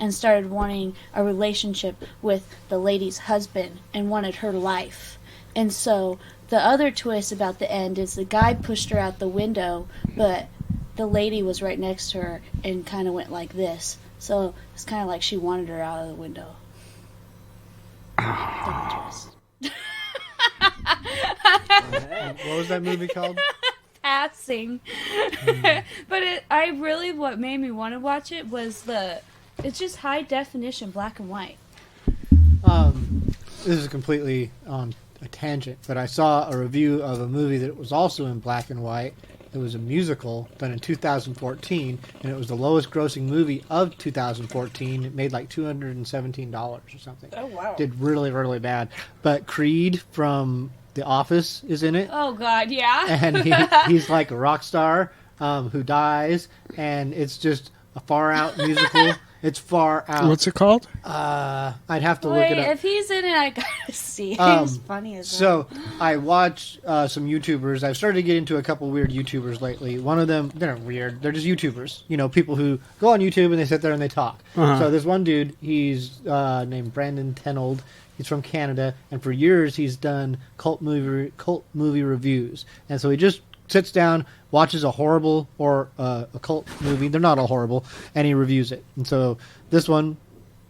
and started wanting a relationship with the lady's husband and wanted her life. And so the other twist about the end is the guy pushed her out the window, but the lady was right next to her and kind of went like this. So it's kind of like she wanted her out of the window. Double twist. What was that movie called? Passing. But what made me want to watch it was it's just high definition black and white. This is completely on a tangent, but I saw a review of a movie that was also in black and white. It was a musical done in 2014, and it was the lowest grossing movie of 2014. It made like $217 or something. Oh, wow. Did really, really bad. But Creed from The Office is in it. Oh, God, yeah. And he's like a rock star who dies, and it's just a far-out musical. It's far out. What's it called? I'd have to look it up. If he's in it, I gotta see. He's funny as well. So I watch some YouTubers. I've started to get into a couple weird YouTubers lately. One of them, they're not weird. They're just YouTubers. You know, people who go on YouTube and they sit there and they talk. So there's one dude. He's named Brandon Tenold. He's from Canada, and for years he's done cult movie reviews. And so he just sits down, watches a horrible or a cult movie. They're not all horrible, and he reviews it. And so this one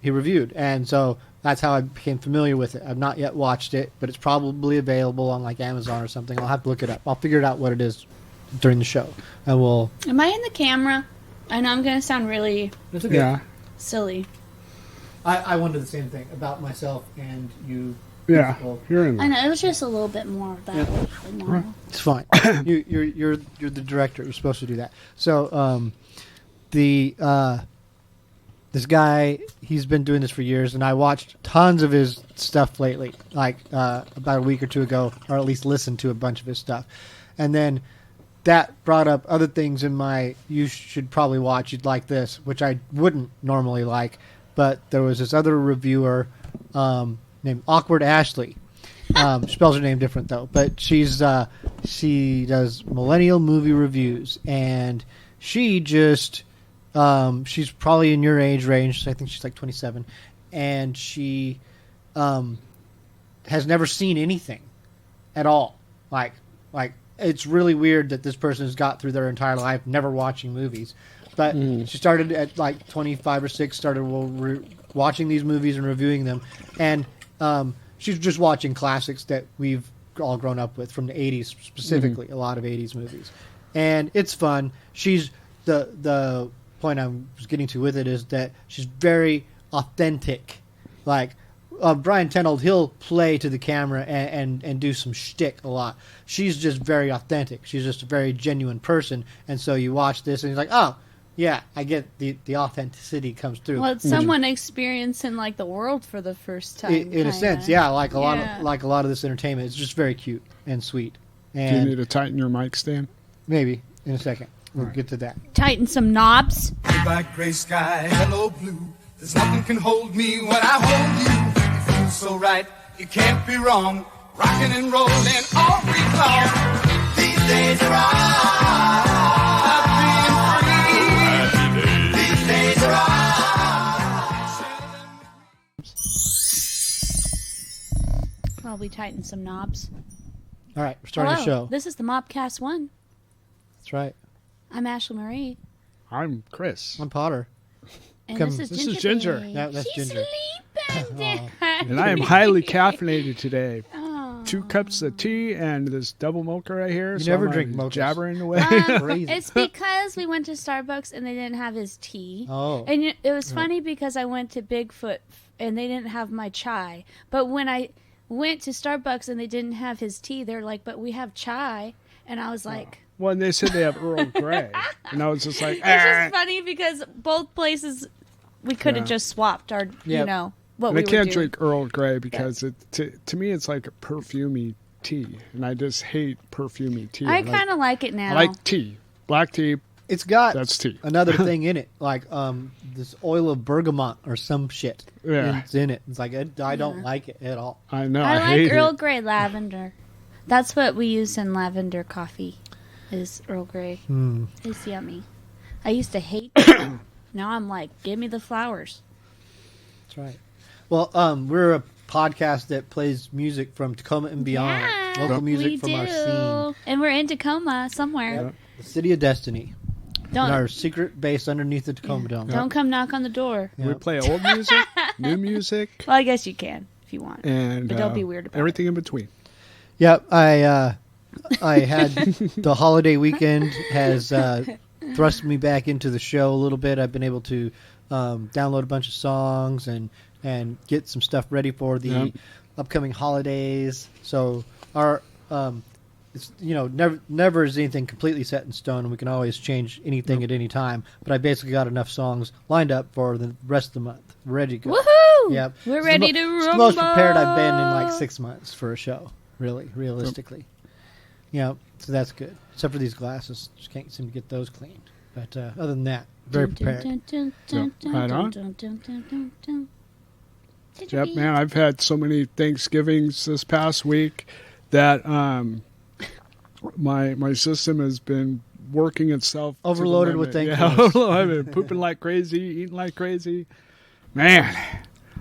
he reviewed, and so that's how I became familiar with it. I've not yet watched it, but it's probably available on like Amazon or something. I'll have to look it up. I'll figure out what it is during the show, and we'll. Am I in the camera? I know I'm going to sound really silly. I wondered the same thing about myself and you. Yeah, you're in there. I know, it was just a little bit more of that than normal. It's fine. You're the director. You're supposed to do that. So this guy, he's been doing this for years, and I watched tons of his stuff lately, like about a week or two ago, or at least listened to a bunch of his stuff. And then that brought up other things in my, you should probably watch, you'd like this, which I wouldn't normally like, but there was this other reviewer named Awkward Ashlee. She spells her name different though, but she does millennial movie reviews, and she just she's probably in your age range. I think she's like 27, and she has never seen anything at all. Like it's really weird that this person has got through their entire life never watching movies. But she started at like 25 or 6, started watching these movies and reviewing them, and she's just watching classics that we've all grown up with from the 80s, specifically a lot of 80s movies, and it's fun. She's the point I was getting to with it is that she's very authentic. Like Brian Tenold, he'll play to the camera and do some shtick a lot. She's just very authentic. She's just a very genuine person, and so you watch this and you're like, oh. Yeah, I get the authenticity comes through. Well, it's someone experiencing like the world for the first time. In a sense, yeah, like a lot of this entertainment. It's just very cute and sweet. And do you need to tighten your mic stand? Maybe in a second. We'll get to that. Tighten some knobs. Goodbye, gray sky, hello blue. There's nothing can hold me when I hold you. It feels so right, it can't be wrong. Rocking and rolling all week long. These days are all. While we tighten some knobs. All right, we're starting the show. This is the MAWPCAST 1. That's right. I'm Ashlee Marie. I'm Chris. I'm Potter. And this is Ginger. Yeah, that's She's Ginger. sleeping. And I am highly caffeinated today. 2 cups of tea and this double mocha right here. You so never I'm drink mochas. Jabbering away. Crazy. It's because we went to Starbucks and they didn't have his tea. Oh. And it was funny because I went to Bigfoot and they didn't have my chai. But when I went to Starbucks and they didn't have his tea, they're like, but we have chai. And I was like... Well, and they said they have Earl Grey. And I was just like, It's just funny because both places, we could have just swapped our, you know, what and we I can't would do. drink Earl Grey because to me it's like a perfumey tea. And I just hate perfumey tea. I kind of like it now. I like tea. Black tea. It's got that's tea. Another thing in it, like this oil of bergamot or some shit. Yeah. It's in it. It's like I don't like it at all. I know. I hate like Earl it. Grey lavender. That's what we use in lavender coffee. Is Earl Grey. It's yummy. I used to hate it. Now I'm like, give me the flowers. That's right. Well, we're a podcast that plays music from Tacoma and beyond. Yeah, Local music from our scene. And we're in Tacoma somewhere. Yep. The City of Destiny. Don't, in our secret base underneath the Tacoma Dome. Don't come knock on the door. We play old music, new music. Well, I guess you can if you want. And but don't be weird about everything in between. Yep. I had the holiday weekend has thrust me back into the show a little bit. I've been able to download a bunch of songs and get some stuff ready for the upcoming holidays. So our it's never is anything completely set in stone, and we can always change anything at any time. But I basically got enough songs lined up for the rest of the month. We're ready to go. Woohoo! Yep. We're ready to rumble. It's the most prepared I've been in like 6 months for a show. Really, realistically. So that's good. Except for these glasses, just can't seem to get those cleaned. But other than that, very prepared. Right on. Yep, man, I've had so many Thanksgivings this past week that my system has been working itself overloaded with Thanksgiving. Yeah, I've been pooping like crazy, eating like crazy. Man,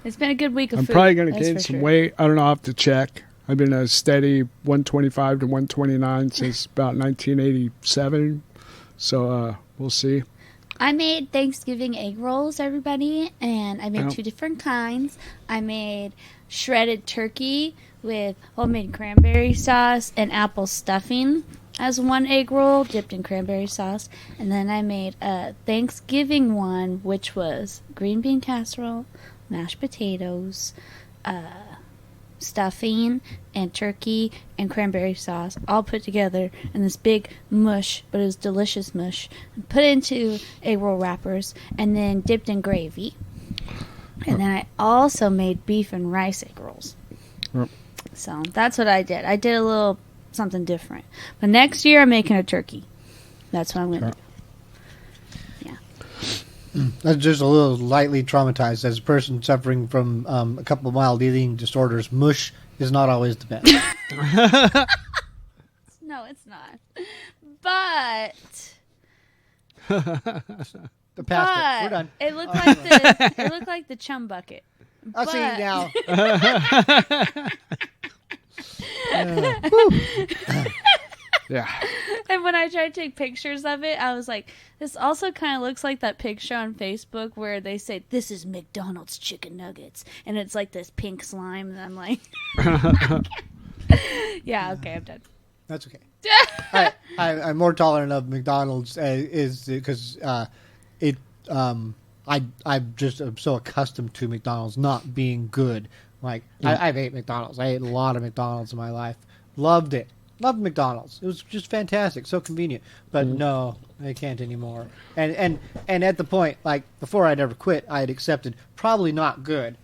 it's been a good week of food. I'm probably going to gain some weight. I don't know. I'll have to check. I've been a steady 125 to 129 since about 1987. So we'll see. I made Thanksgiving egg rolls, everybody, and I made 2 different kinds. I made shredded turkey with homemade cranberry sauce and apple stuffing as one egg roll dipped in cranberry sauce. And then I made a Thanksgiving one, which was green bean casserole, mashed potatoes, stuffing, and turkey and cranberry sauce all put together in this big mush, but it was delicious mush, and put into egg roll wrappers and then dipped in gravy. And then I also made beef and rice egg rolls. So that's what I did. I did a little something different. But next year I'm making a turkey. That's what I'm going to do. That's just a little lightly traumatized. As a person suffering from a couple of mild eating disorders, mush is not always the best. No, it's not. But We're done. It looked like it looked like the chum bucket. I'll see you now. Yeah. And when I tried to take pictures of it, I was like, this also kind of looks like that picture on Facebook where they say, this is McDonald's chicken nuggets. And it's like this pink slime. And I'm like, yeah, okay, I'm done. That's okay. I'm more tolerant of McDonald's is because I'm just so accustomed to McDonald's not being good. Like I've ate McDonald's. I ate a lot of McDonald's in my life. Loved it. Loved McDonald's. It was just fantastic, so convenient. But no, I can't anymore. And at the point, like before I'd ever quit, I had accepted probably not good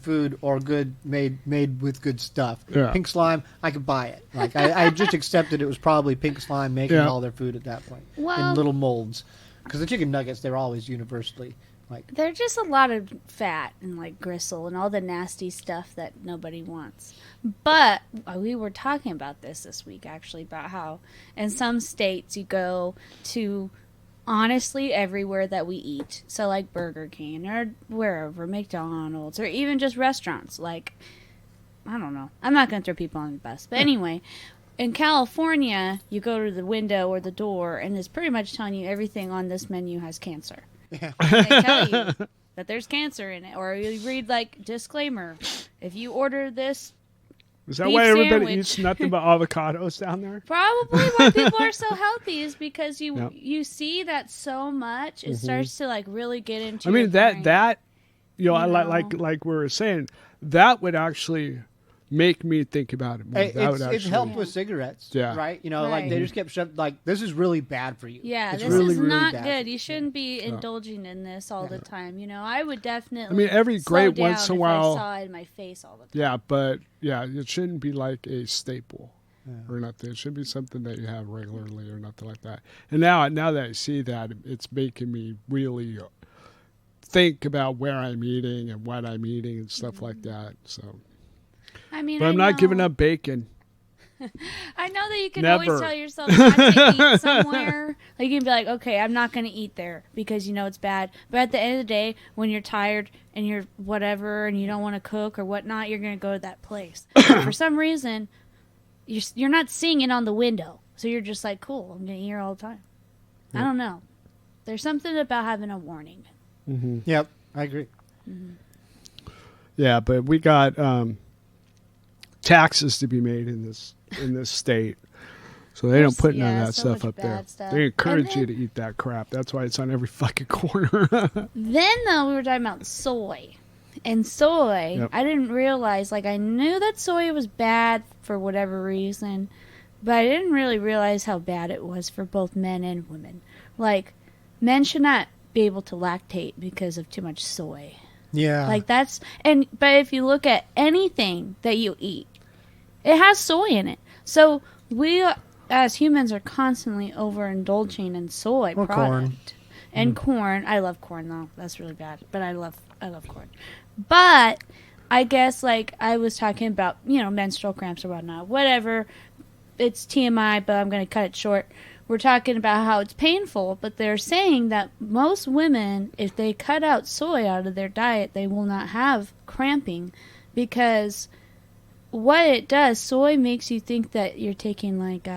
food or good made with good stuff. Yeah. Pink slime, I could buy it. Like I just accepted it was probably pink slime making all their food at that point in little molds. Because the chicken nuggets, they're always universally like. They're just a lot of fat and like gristle and all the nasty stuff that nobody wants. But we were talking about this week actually, about how in some states you go to honestly everywhere that we eat. So like Burger King or wherever, McDonald's, or even just restaurants. Like, I don't know. I'm not going to throw people on the bus. But anyway, in California, you go to the window or the door and it's pretty much telling you everything on this menu has cancer. Yeah. They tell you that there's cancer in it. Or you read like, disclaimer, if you order this is that why everybody sandwich eats nothing but avocados down there? Probably why people are so healthy is because you see that so much, it starts to like really get into. I mean your that I like we were saying, that would actually make me think about it more. It's helped with cigarettes, right? Like they just kept shoving, like, this is really bad for you. Yeah, it's this really, is really not bad. good. You shouldn't be indulging in this all the time. I would definitely. I mean, every great once in a while. I saw it in my face all the time. Yeah, but it shouldn't be like a staple or nothing. It should be something that you have regularly or nothing like that. And now that I see that, it's making me really think about where I'm eating and what I'm eating and stuff like that. So. I mean, but I'm not giving up bacon. I know that you can Never. always tell yourself not to eat somewhere. Like you can be like, okay, I'm not going to eat there because you know it's bad. But at the end of the day, when you're tired and you're whatever and you don't want to cook or whatnot, you're going to go to that place. But for some reason, you're not seeing it on the window. So you're just like, cool, I'm going to eat here all the time. I don't know. There's something about having a warning. Mm-hmm. Yep, I agree. Mm-hmm. Yeah, but we got taxes to be made in this state, so they don't put none of that so stuff much up there. bad stuff. They encourage And you to eat that crap. That's why it's on every fucking corner. Then, though, we were talking about soy. And soy, Yep. I didn't realize, like, I knew that soy was bad for whatever reason, but I didn't really realize how bad it was for both men and women. Like, men should not be able to lactate because of too much soy. Yeah. Like, but if you look at anything that you eat, it has soy in it. So, we, as humans, are constantly overindulging in soy Or product. corn. And corn. I love corn, though. That's really bad. But I love corn. But I guess, like, I was talking about, menstrual cramps or whatnot. Whatever. It's TMI, but I'm going to cut it short. We're talking about how it's painful, but they're saying that most women, if they cut out soy out of their diet, they will not have cramping because what it does, soy makes you think that you're taking, like,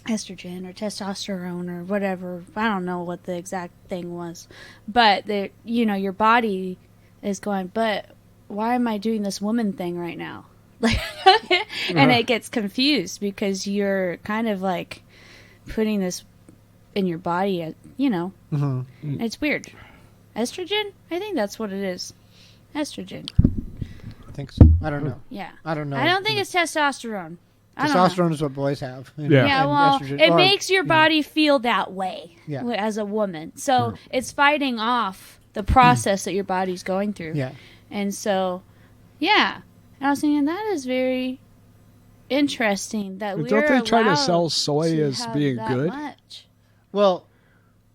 estrogen or testosterone or whatever. I don't know what the exact thing was. But, your body is going, but why am I doing this woman thing right now? Like, and it gets confused because you're kind of, like, putting this in your body, Mm-hmm. It's weird. Estrogen? I think that's what it is. Estrogen. I think so. I don't know. Yeah. I don't know. I don't think it's testosterone. I don't know. Testosterone is what boys have. Yeah. Yeah, And well, estrogen- it or- makes your body feel that way Yeah. as a woman. So it's fighting off the process that your body's going through. Yeah. And so, yeah. And I was thinking that is very interesting that But we're don't they try to allowed sell soy to as have being that good? much. Well,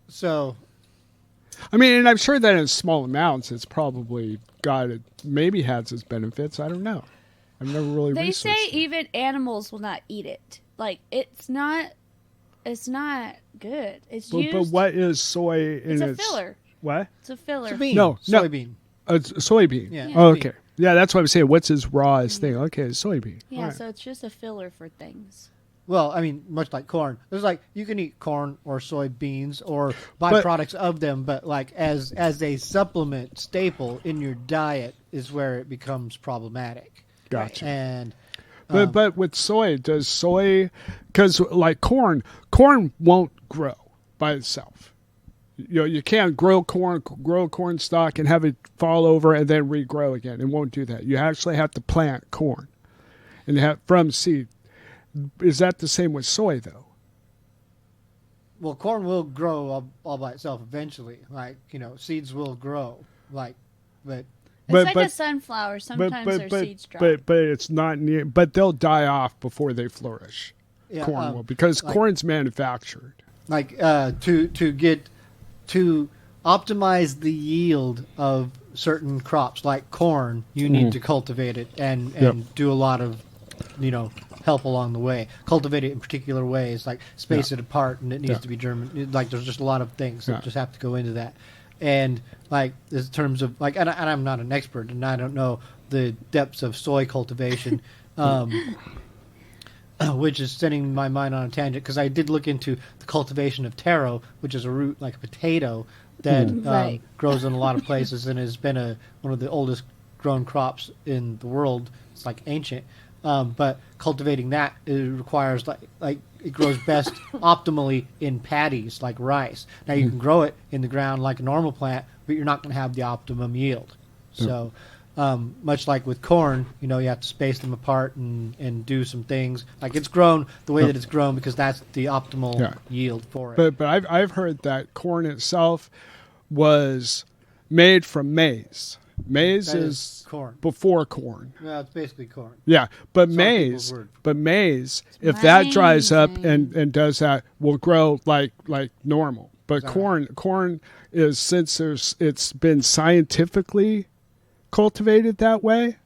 so I mean, and I'm sure that in small amounts, it's probably maybe has its benefits. I don't know. I've never really They say researched it. even animals will not eat it. Like it's not good. It's But used. what is soy in It's a its filler. What? It's a filler. it's a bean. No, no. Soybean. It's soybean. Yeah. Yeah. Oh, Bean. okay. Yeah, that's what I'm saying. What's his rawest thing? Okay, soybean. Yeah, All right. so it's just a filler for things. Well, I mean, much like corn. There's like you can eat corn or soybeans or But- byproducts of them, but like as a supplement staple in your diet is where it becomes problematic. Gotcha. And But with soy, does soy, because like corn won't grow by itself. You can't grow a corn stalk and have it fall over and then regrow again. It won't do that. You actually have to plant corn and have from seed. Is that the same with soy though? well, corn will grow all by itself eventually. Like seeds will grow. But It's But- like but- a sunflower. Sometimes their seeds drop. but it's not near. But they'll die off before they flourish. yeah, Corn will because like- corn's manufactured. to optimize the yield of certain crops like corn, you need to cultivate it and Yep. do a lot of help along the way. Cultivate it in particular ways, like space Yeah. it apart, and it needs Yeah. to be German. Like there's just a lot of things that Yeah. just have to go into that. And like in terms of and I'm not an expert, and I don't know the depths of soy cultivation. Which is sending my mind on a tangent because I did look into the cultivation of taro, which is a root like a potato that Right. grows in a lot of places and has been one of the oldest grown crops in the world. It's like ancient, but cultivating that it requires like it grows best optimally in paddies like rice. Now you can grow it in the ground like a normal plant, but you're not going to have the optimum yield. So. Much like with corn, you have to space them apart and do some things. Like it's grown the way that it's grown because that's the optimal Yeah. yield for it. But I've heard that corn itself was made from maize. Maize That is corn. before corn. Well, it's basically corn. Yeah, but Some maize, people's word. if that dries up amazing. and does that, will grow like normal. But that corn is it's been scientifically cultivated that way.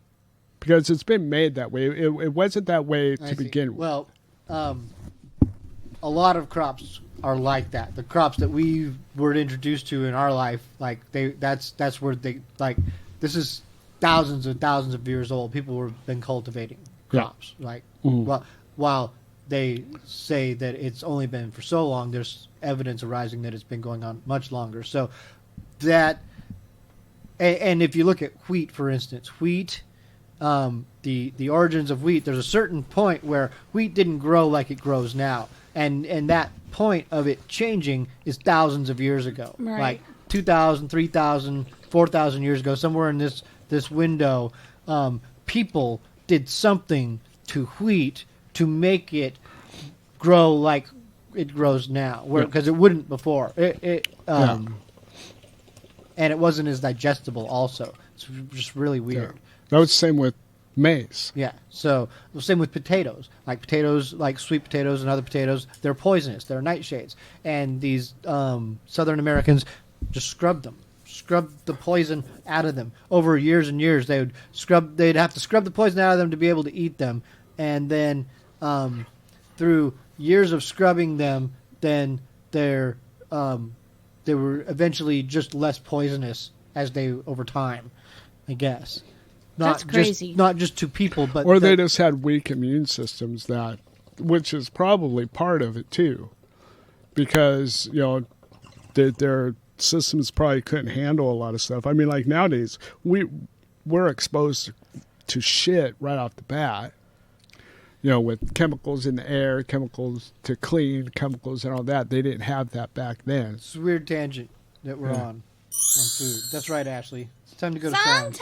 because it's been made that way. It wasn't that way to begin with. Well, a lot of crops are like that. The crops that we were introduced to in our life, like that's where they like. This is thousands and thousands of years old. People have been cultivating crops. Like, well, while they say that it's only been for so long, there's evidence arising that it's been going on much longer. So that, and if you look at wheat, for instance, wheat, the origins of wheat, there's a certain point where wheat didn't grow like it grows now. And that point of it changing is thousands of years ago. Right. Like 2,000, 3,000, 4,000 years ago, somewhere in this window, people did something to wheat to make it grow like it grows now, because it wouldn't before. And it wasn't as digestible also. It's just really weird. Yeah. That was the same with maize. Yeah. So the same with potatoes. Like sweet potatoes and other potatoes, they're poisonous. They're nightshades. And these Southern Americans just scrubbed the poison out of them. Over years and years, they'd have to scrub the poison out of them to be able to eat them. And then through years of scrubbing them, then they were eventually just less poisonous over time, I guess. That's crazy. Not just to people, but or they just had weak immune systems, which is probably part of it too, because their systems probably couldn't handle a lot of stuff. I mean, like nowadays we're exposed to shit right off the bat. With chemicals in the air, chemicals to clean, chemicals and all that. They didn't have that back then. It's a weird tangent that we're on food. That's right, Ashlee. It's time to go to song. Sometime.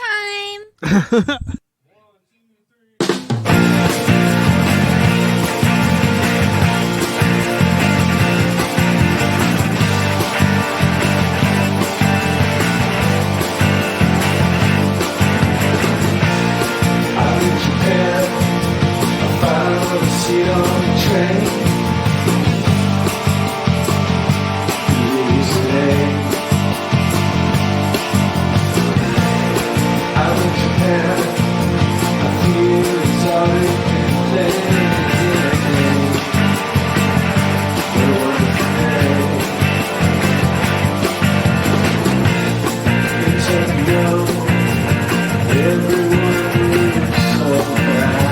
Seat on the train. I'm in Japan. I feel exotic and playing. No one can pay. Everyone is so bad.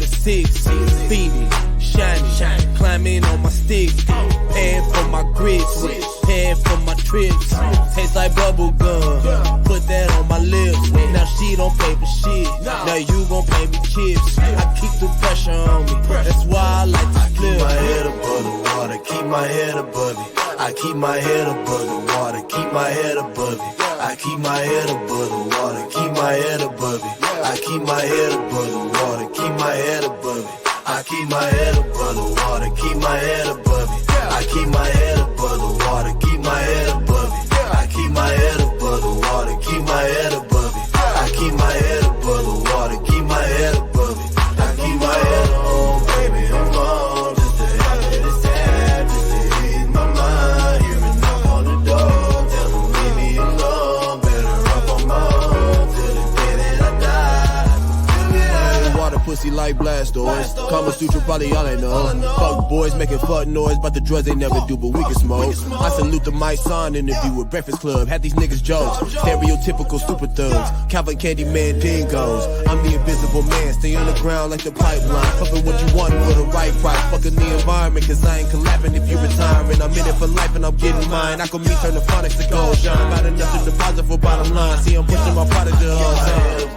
the six. Phoenix, shining, climbing on my sticks. Paying for my grits, paying for my trips. Tastes like bubble gum, put that on my lips. Now she don't pay for shit, now you gon' pay me chips. I keep the pressure on me, that's why I like to flip. Keep my head above the water, keep my head above it. I keep my head above the water, keep my head above it. I keep my head above the water, keep my head above it. I keep my head above the water, keep my head above it. I keep my head above the water, keep my head above it. I keep my head above the water, keep my head above it. I keep my head above the water, keep my head above it. I keep my head above the water, keep my head above it. I keep my head on, baby, I'm on. Just to have it, it's sad, just to ease my mind. Hear a knock on the door, tell them leave me alone. Better up on my own till the day that I die. Water pussy like Blastoise. Kama Sutra probably all I know. Fuck boys making fuck noise, but the drugs they never do, but we can smoke. I salute the Mike Son interview with Breakfast Club. Had these niggas jokes, stereotypical super thugs. Calvin Candy Man dingoes. I'm the invisible man, stay on the ground like the pipeline. Cover what you want for the right price. Fucking the environment, cause I ain't collapsing if you retiring. I'm in it for life and I'm getting mine. I can meet turn the phonics to gold shine. About enough to deposit for bottom line. See, I'm pushing my product to all time.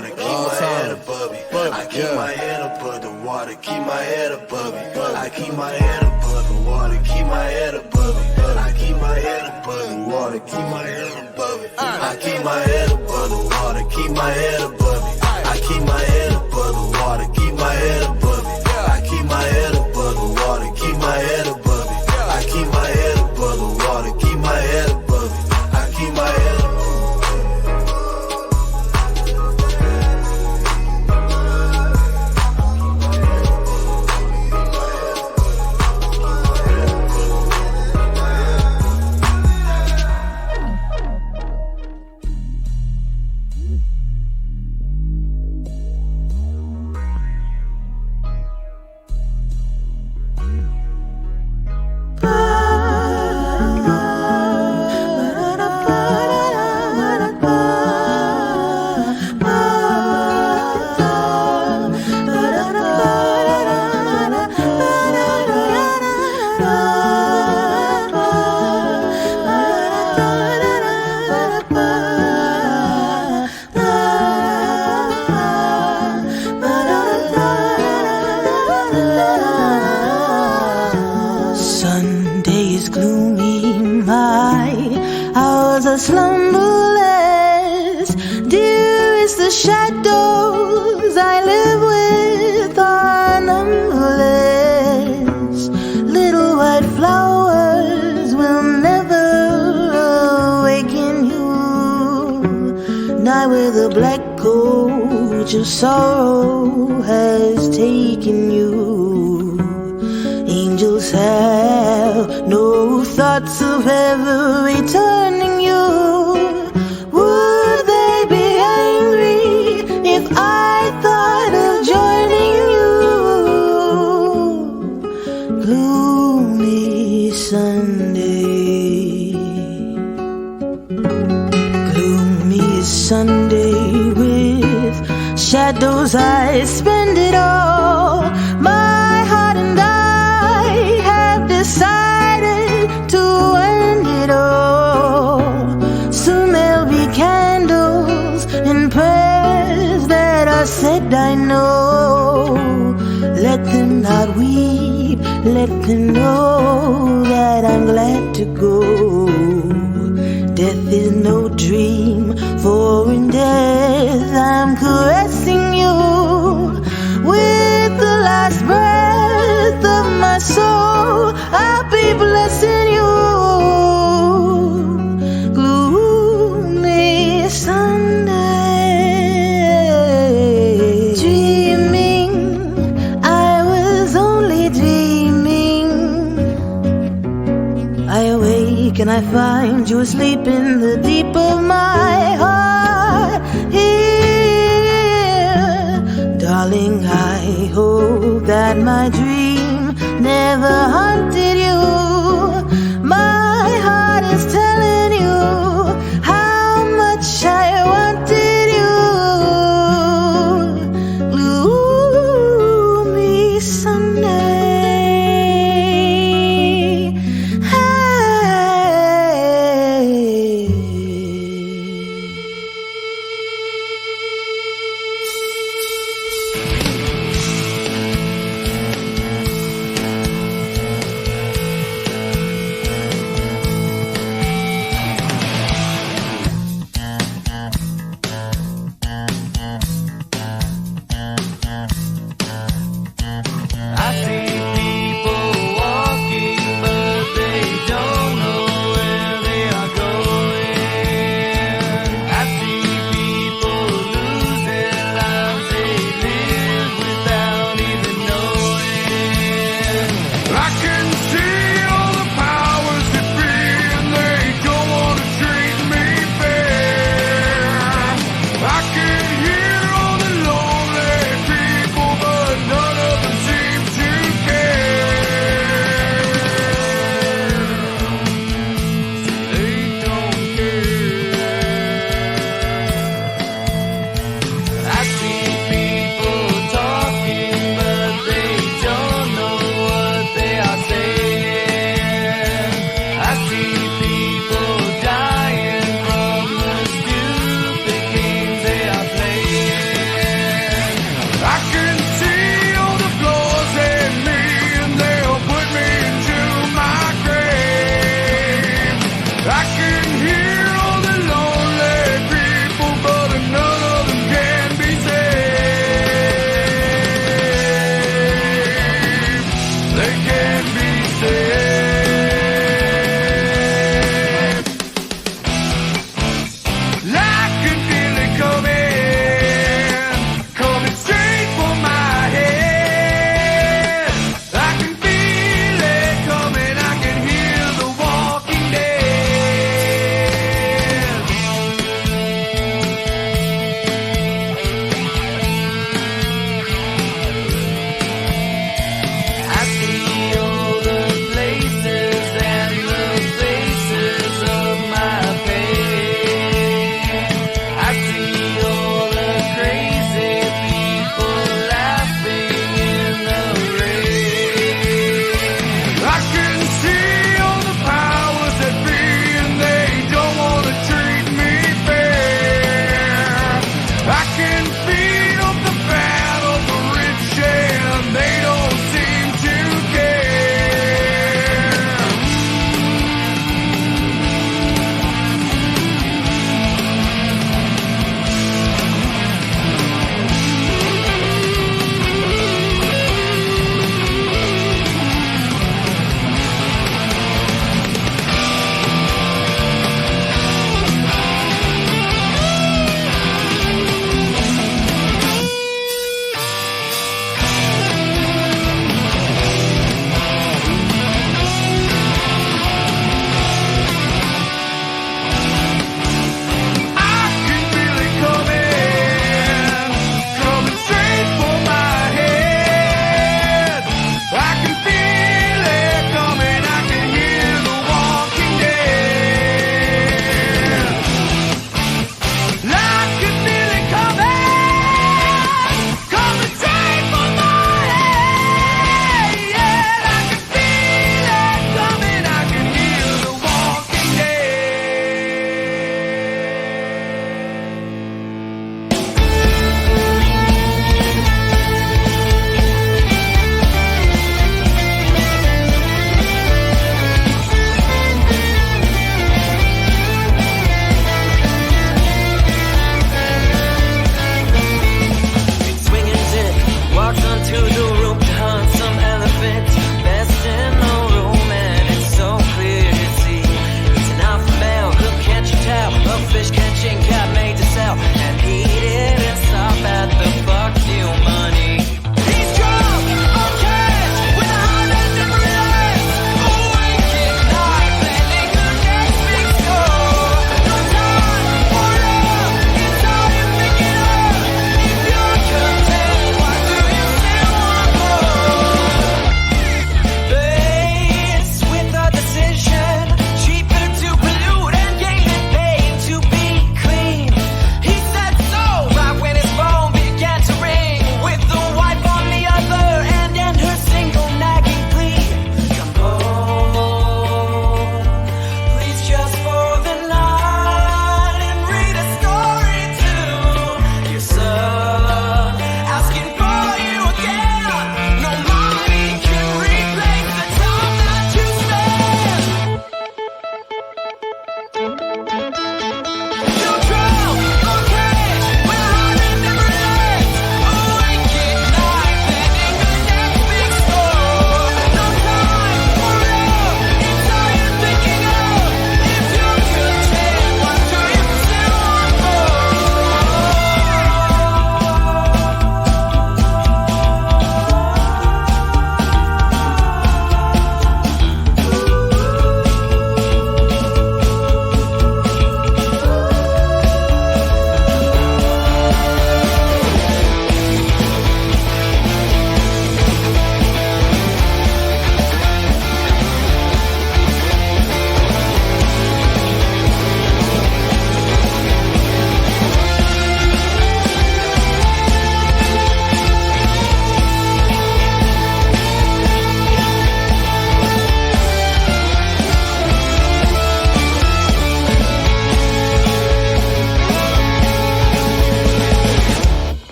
Keep my head above it. I keep my head above the water, keep my head above it. I keep my head above the water, keep my head above it. I keep my head above the water, keep my head above it. I keep my head above the water, keep my head above it. I keep my head above the water, keep my head above it. I keep my head above the water, keep my head above it. I keep my head above the water, keep my head above it. I keep my head above it. slumberless. Dear is the shadows I live with are numberless. Little white flowers will never awaken you, not where the black coach of sorrow has taken you. Angels have no thoughts of ever returning you. Would they be angry if I thought of joining you? Gloomy Sunday, gloomy Sunday with shadows I spend it all. My heart and I have decided to end it all. Soon there'll be candles and prayers that are said, I know. Let them not weep, let them know that I'm glad to go. Death is no dream, for in death I'm caressing you with the last breath of my soul. I'll be blessing you. Gloomy Sunday, dreaming, I was only dreaming. I awake and I find you asleep in the deep of my heart. Here, darling, I hope that my dream never haunted you. My heart is telling you how much I wanted you.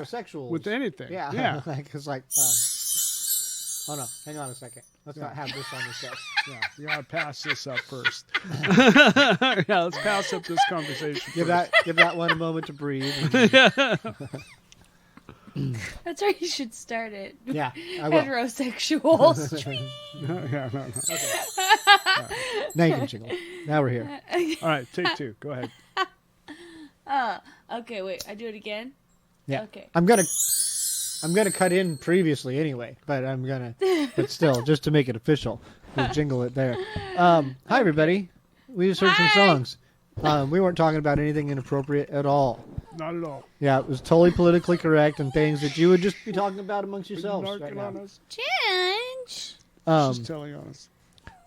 heterosexuals. with anything. Yeah. Yeah. Like, it's like, oh no, hang on a second. Let's not have this on the show. Yeah, you gotta pass this up first. Yeah, let's pass up this conversation. Give that one a moment to breathe. That's where you should start it. Yeah, I will. Heterosexuals. Yeah, no. Now you can jingle. Now we're here. All right, take 2. Go ahead. Okay, wait. I do it again? Yeah. Okay. I'm gonna cut in previously anyway, but but still, just to make it official, we'll jingle it there. Hi everybody. We just heard some songs. We weren't talking about anything inappropriate at all. Not at all. Yeah, it was totally politically correct and things that you would just be talking about amongst yourselves right Narking now. on us. Change. Just telling on us.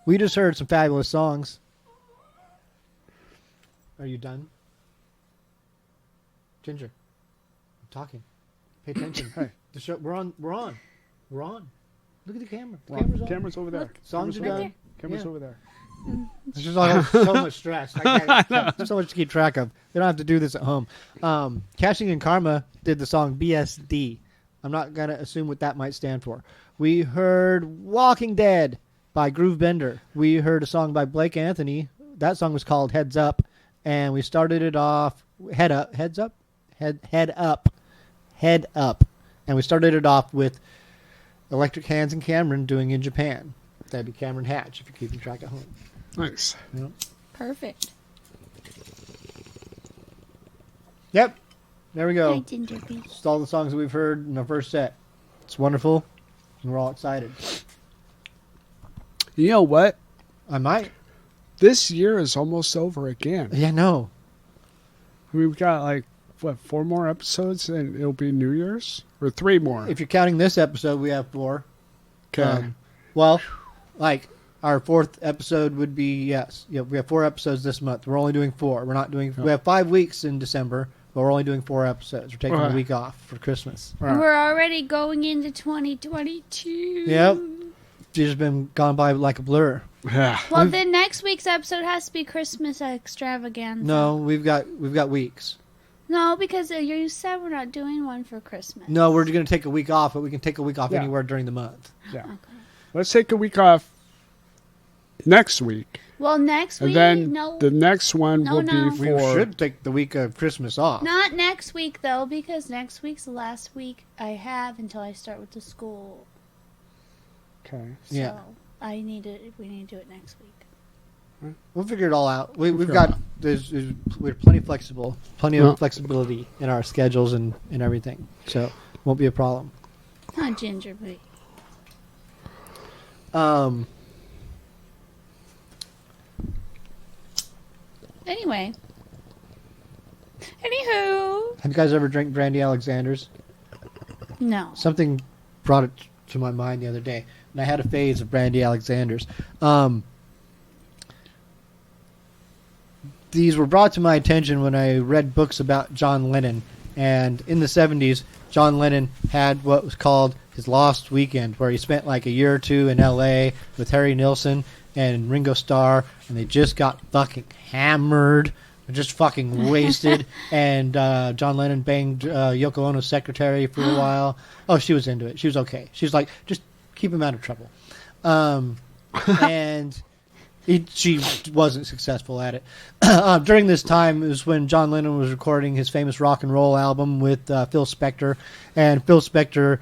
We just heard some fabulous songs. Are you done? Ginger, I'm talking. Pay attention. Hey, the show. We're on. Look at the camera. The camera's on. Camera's over there. Look. Songs are Camera's done. Camera's Yeah. over there. There's just like so much stress. There's so much to keep track of. They don't have to do this at home. Cashing in Karma did the song B.S.D. I'm not going to assume what that might stand for. We heard Walking Dead by Groovebender. We heard a song by Blake Anthony. That song was called Heads Up. And we started it off Head Up. And we started it off with Electric Hands and Cameron doing In Japan. That'd be Cameron Hatch if you're keeping track at home. Nice. Yep. Perfect. Yep. There we go. Hi, Ginger Bee. Just all the songs that we've heard in the first set. It's wonderful, and we're all excited. You know what? I might. This year is almost over again. Yeah, no. We've got like, 4 more episodes and it'll be New Year's? Or 3 more? If you're counting this episode, we have 4. Okay. Well, like, our 4th episode would be, yes. Yeah, we have 4 episodes this month. We're only doing 4. We're not doing... We have 5 weeks in December, but we're only doing 4 episodes. We're taking a week off for Christmas. Right. We're already going into 2022. Yep. She's just been gone by like a blur. Yeah. Well, then next week's episode has to be Christmas extravaganza. No, we've got weeks. No, because you said we're not doing one for Christmas. No, we're going to take a week off, but we can take a week off Yeah. anywhere during the month. Yeah. Okay. Let's take a week off next week. Well, next week, And then no. the next one will be We for... should take the week of Christmas off. Not next week, though, because next week's the last week I have until I start with the school. Okay. So Yeah. we need to do it next week. We'll figure it all out. We've figure got it out. we're plenty flexible, plenty Yeah. of flexibility in our schedules and everything, so it won't be a problem. Not Ginger Bee. Anyway. Anywho. Have you guys ever drank Brandy Alexander's? No. Something brought it to my mind the other day, and I had a phase of Brandy Alexander's. These were brought to my attention when I read books about John Lennon. And in the 70s, John Lennon had what was called his Lost Weekend, where he spent like a year or 2 in L.A. with Harry Nilsson and Ringo Starr, and they just got fucking hammered, just fucking wasted. And John Lennon banged Yoko Ono's secretary for a while. Oh, she was into it. She was okay. She was like, just keep him out of trouble. And... she wasn't successful at it. During this time is when John Lennon was recording his famous rock and roll album with Phil Spector. And Phil Spector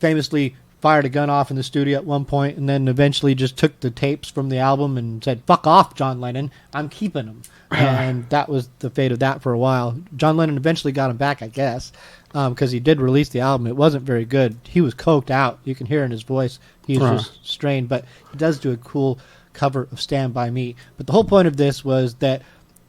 famously fired a gun off in the studio at one point and then eventually just took the tapes from the album and said, "Fuck off, John Lennon. I'm keeping them." And that was the fate of that for a while. John Lennon eventually got him back, I guess, because he did release the album. It wasn't very good. He was coked out. You can hear in his voice he was just strained. But he does do a cool cover of Stand By Me. But the whole point of this was that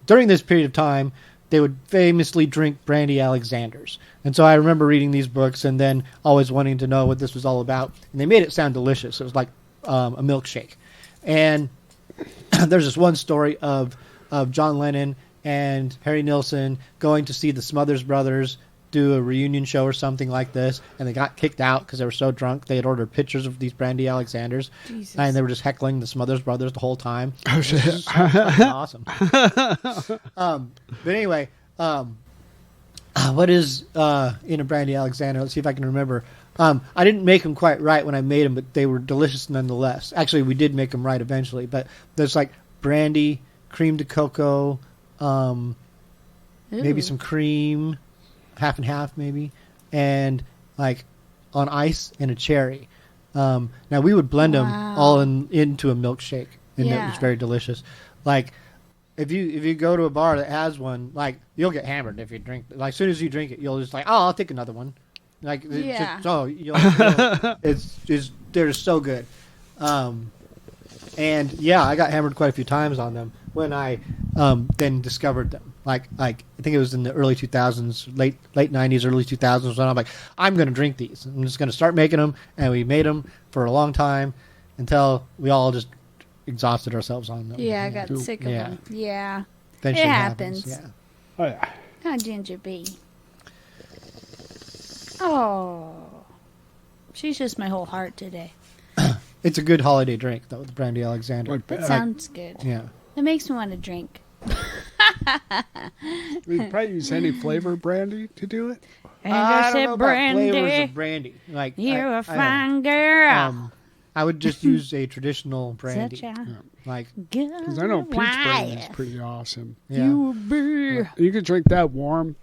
during this period of time, they would famously drink Brandy Alexander's. And so I remember reading these books and then always wanting to know what this was all about. And they made it sound delicious. It was like a milkshake. And there's this one story of John Lennon and Harry Nilsson going to see the Smothers Brothers do a reunion show or something like this, and they got kicked out because they were so drunk. They had ordered pictures of these Brandy Alexanders, Jesus. and they were just heckling the Smothers Brothers the whole time. Oh, shit. It was fucking awesome. But anyway, What is in a brandy Alexander? Let's see if I can remember. I didn't make them quite right when I made them, but they were delicious nonetheless. Actually, we did make them right eventually. But there's like brandy, cream de cocoa, maybe some cream, half and half maybe, and like on ice and a cherry. Now we would blend them all into a milkshake, and it was very delicious. Like if you go to a bar that has one, like you'll get hammered if you drink. Like as soon as you drink it, you'll just like, oh, I'll take another one. Like it's just they're just so good. And yeah, I got hammered quite a few times on them when I then discovered them. Like I think it was in the early 2000s, late 90s, early 2000s, when I'm like, I'm going to drink these. I'm just going to start making them, and we made them for a long time until we all just exhausted ourselves on them. Yeah, I got sick of them. Yeah, it happens. Yeah. Oh yeah. How Ginger B. Oh, she's just my whole heart today. It's a good holiday drink, though, the brandy Alexander. That sounds good. Yeah. It makes me want to drink. We probably use any flavor brandy to do it. And I just don't said know brandy. about flavors of brandy. Like You're a a fine girl. I would just use a traditional brandy. Such a Like Because I know peach brandy is pretty awesome. yeah. You can drink that warm,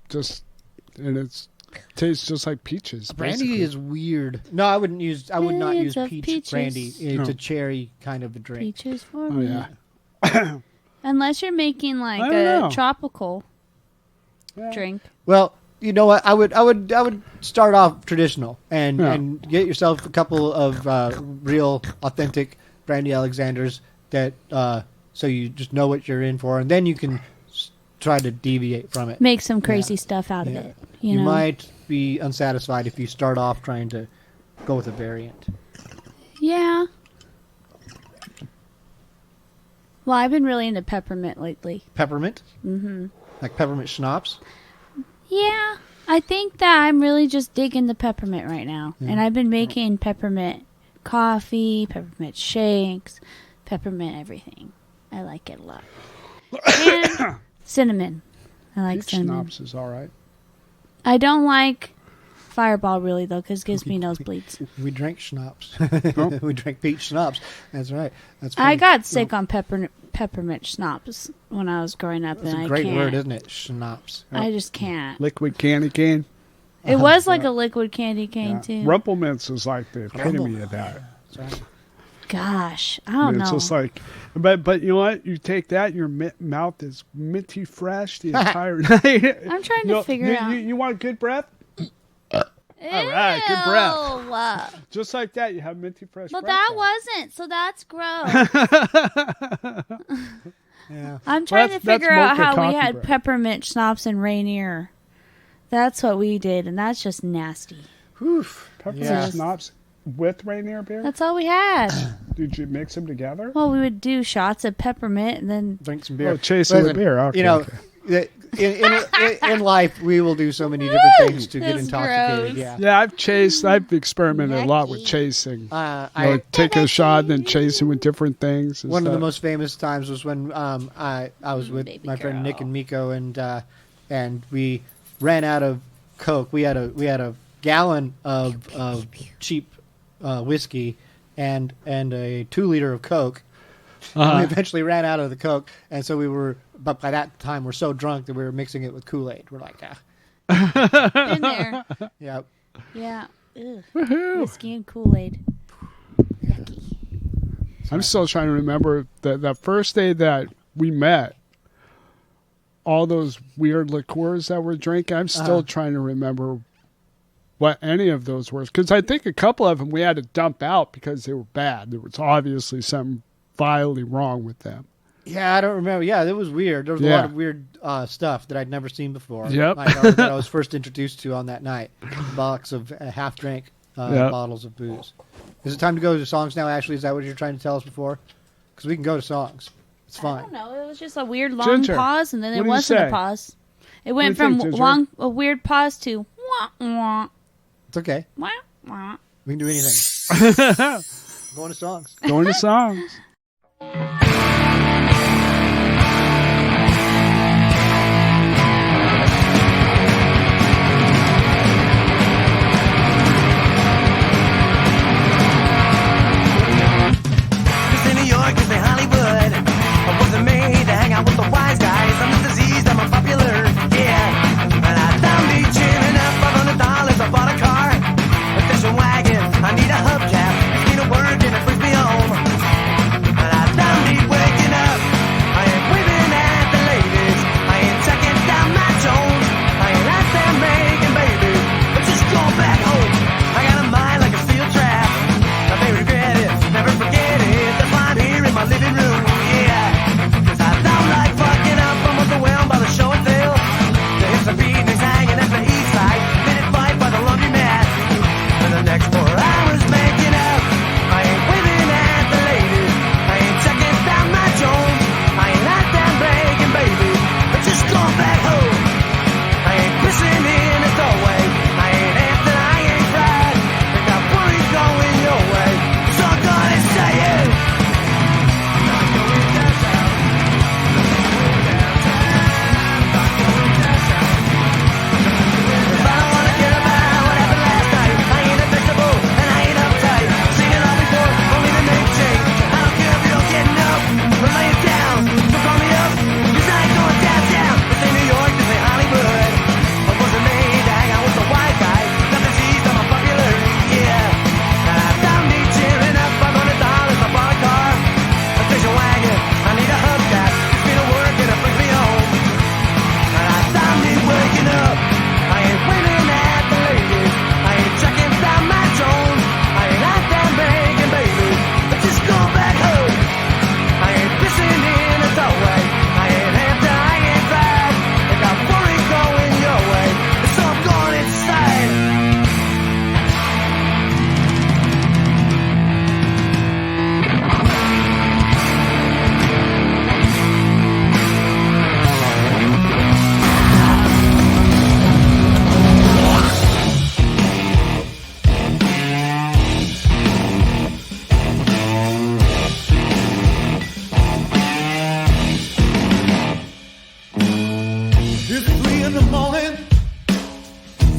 and it tastes just like peaches. Brandy basically. is weird. No, I would not use peach peaches. brandy. It's a cherry kind of a drink. Peaches for Oh me. yeah. Unless you're making like I don't a know. tropical Yeah. drink. Well, you know what? I would start off traditional and get yourself a couple of real authentic brandy Alexanders that so you just know what you're in for, and then you can try to deviate from it. Make some crazy stuff out of Yeah. it. You know? might be unsatisfied if you start off trying to go with a variant. Yeah. Well, I've been really into peppermint lately. Peppermint? Mm-hmm. Like peppermint schnapps? Yeah. I think that I'm really just digging the peppermint right now. And I've been making peppermint coffee, peppermint shakes, peppermint everything. I like it a lot. And cinnamon. I like Peach cinnamon. schnapps is all right. I don't like Fireball really though, because it gives me nosebleeds. We drank schnapps. We drank peach schnapps. That's right. That's I funny. got sick on peppermint schnapps when I was growing up, That's and a I great can't. word, isn't it? Schnapps. I just can't. Liquid candy cane. It was like a liquid candy cane too. Rumplemints is like the epitome of that. That's right. Gosh, I don't It's know. just like, but you know what? You take that, your mouth is minty fresh the entire night. I'm trying to figure out. You want good breath? All right, good breath. Just like that, you have minty fresh But breath. that wasn't, so that's gross. Yeah. I'm trying to That's figure out mocha how we coffee had breath. peppermint schnapps in Rainier. That's what we did, and that's just nasty. Whew. Peppermint Yeah. schnapps with Rainier beer? That's all we had. Did you mix them together? Well, we would do shots of peppermint, and then Drink some beer. Oh, chasing the Listen, beer. Okay, you know, okay. in life, we will do so many different things to get That's intoxicated. gross. Yeah. Yeah, I've experimented a lot with chasing. Take a shot and then chasing with different things. and One of the stuff. most famous times was when I was with Baby my friend girl. Nick and Miko, and we ran out of Coke. We had a gallon of cheap whiskey and a 2-liter of Coke. We eventually ran out of the Coke, and so but by that time we're so drunk that we were mixing it with Kool-Aid. We're like, in there. yeah. Yeah. Ugh. Whiskey and Kool-Aid. Yucky. I'm still trying to remember the first day that we met. All those weird liqueurs that we're drinking. I'm still trying to remember what any of those were, because I think a couple of them we had to dump out because they were bad. There was obviously something vilely wrong with them. Yeah, I don't remember. Yeah, it was weird. There was a Yeah. lot of weird stuff that I'd never seen before. Yep. That I was first introduced to on that night. A box of half-drink Yep. bottles of booze. Is it time to go to songs now, Ashley? Is that what you're trying to tell us before? Because we can go to songs. It's I fine. don't know. It was just a weird long Ginger, pause, and then what it do you wasn't say? a pause. It do went you from think, Ginger? a weird pause to wah, wah, It's okay. wah, wah. We can do anything. Going to songs. Going to songs.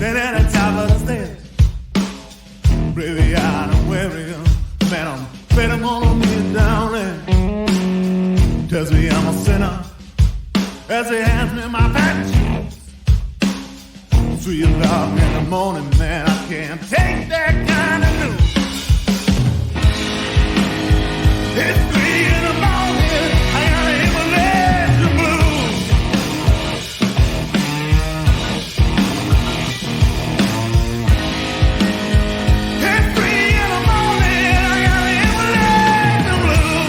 Then at the top of the stairs, baby, I don't worry, man, I'm afraid I'm gonna get down there. Tells me I'm a sinner as he hands me my patch. 3 o'clock in the morning, man, I can't take that kind of news. It's 3 in the morning, I got an Immolation blues. It's 3 in the morning, I got an Immolation blues.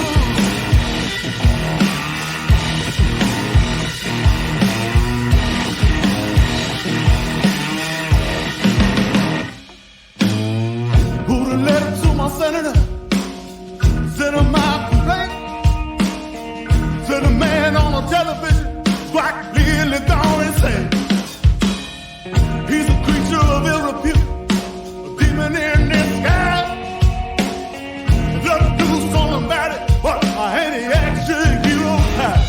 Who'd have letter to my senator? Send him my complaint. Send a man on the television, quite clearly gone insane. He's a creature of ill repute, a demon in disguise. Let him do something about it, but I hate the action hero type.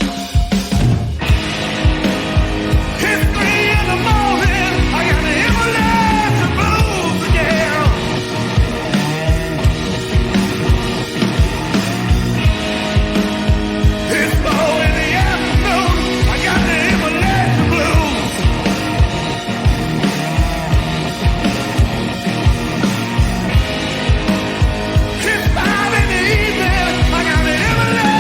It's 3 in the morning, I got the Immolation blues again. It's 4 in the afternoon, I got the Immolation blues. It's 5 in the evening, I got the Immolation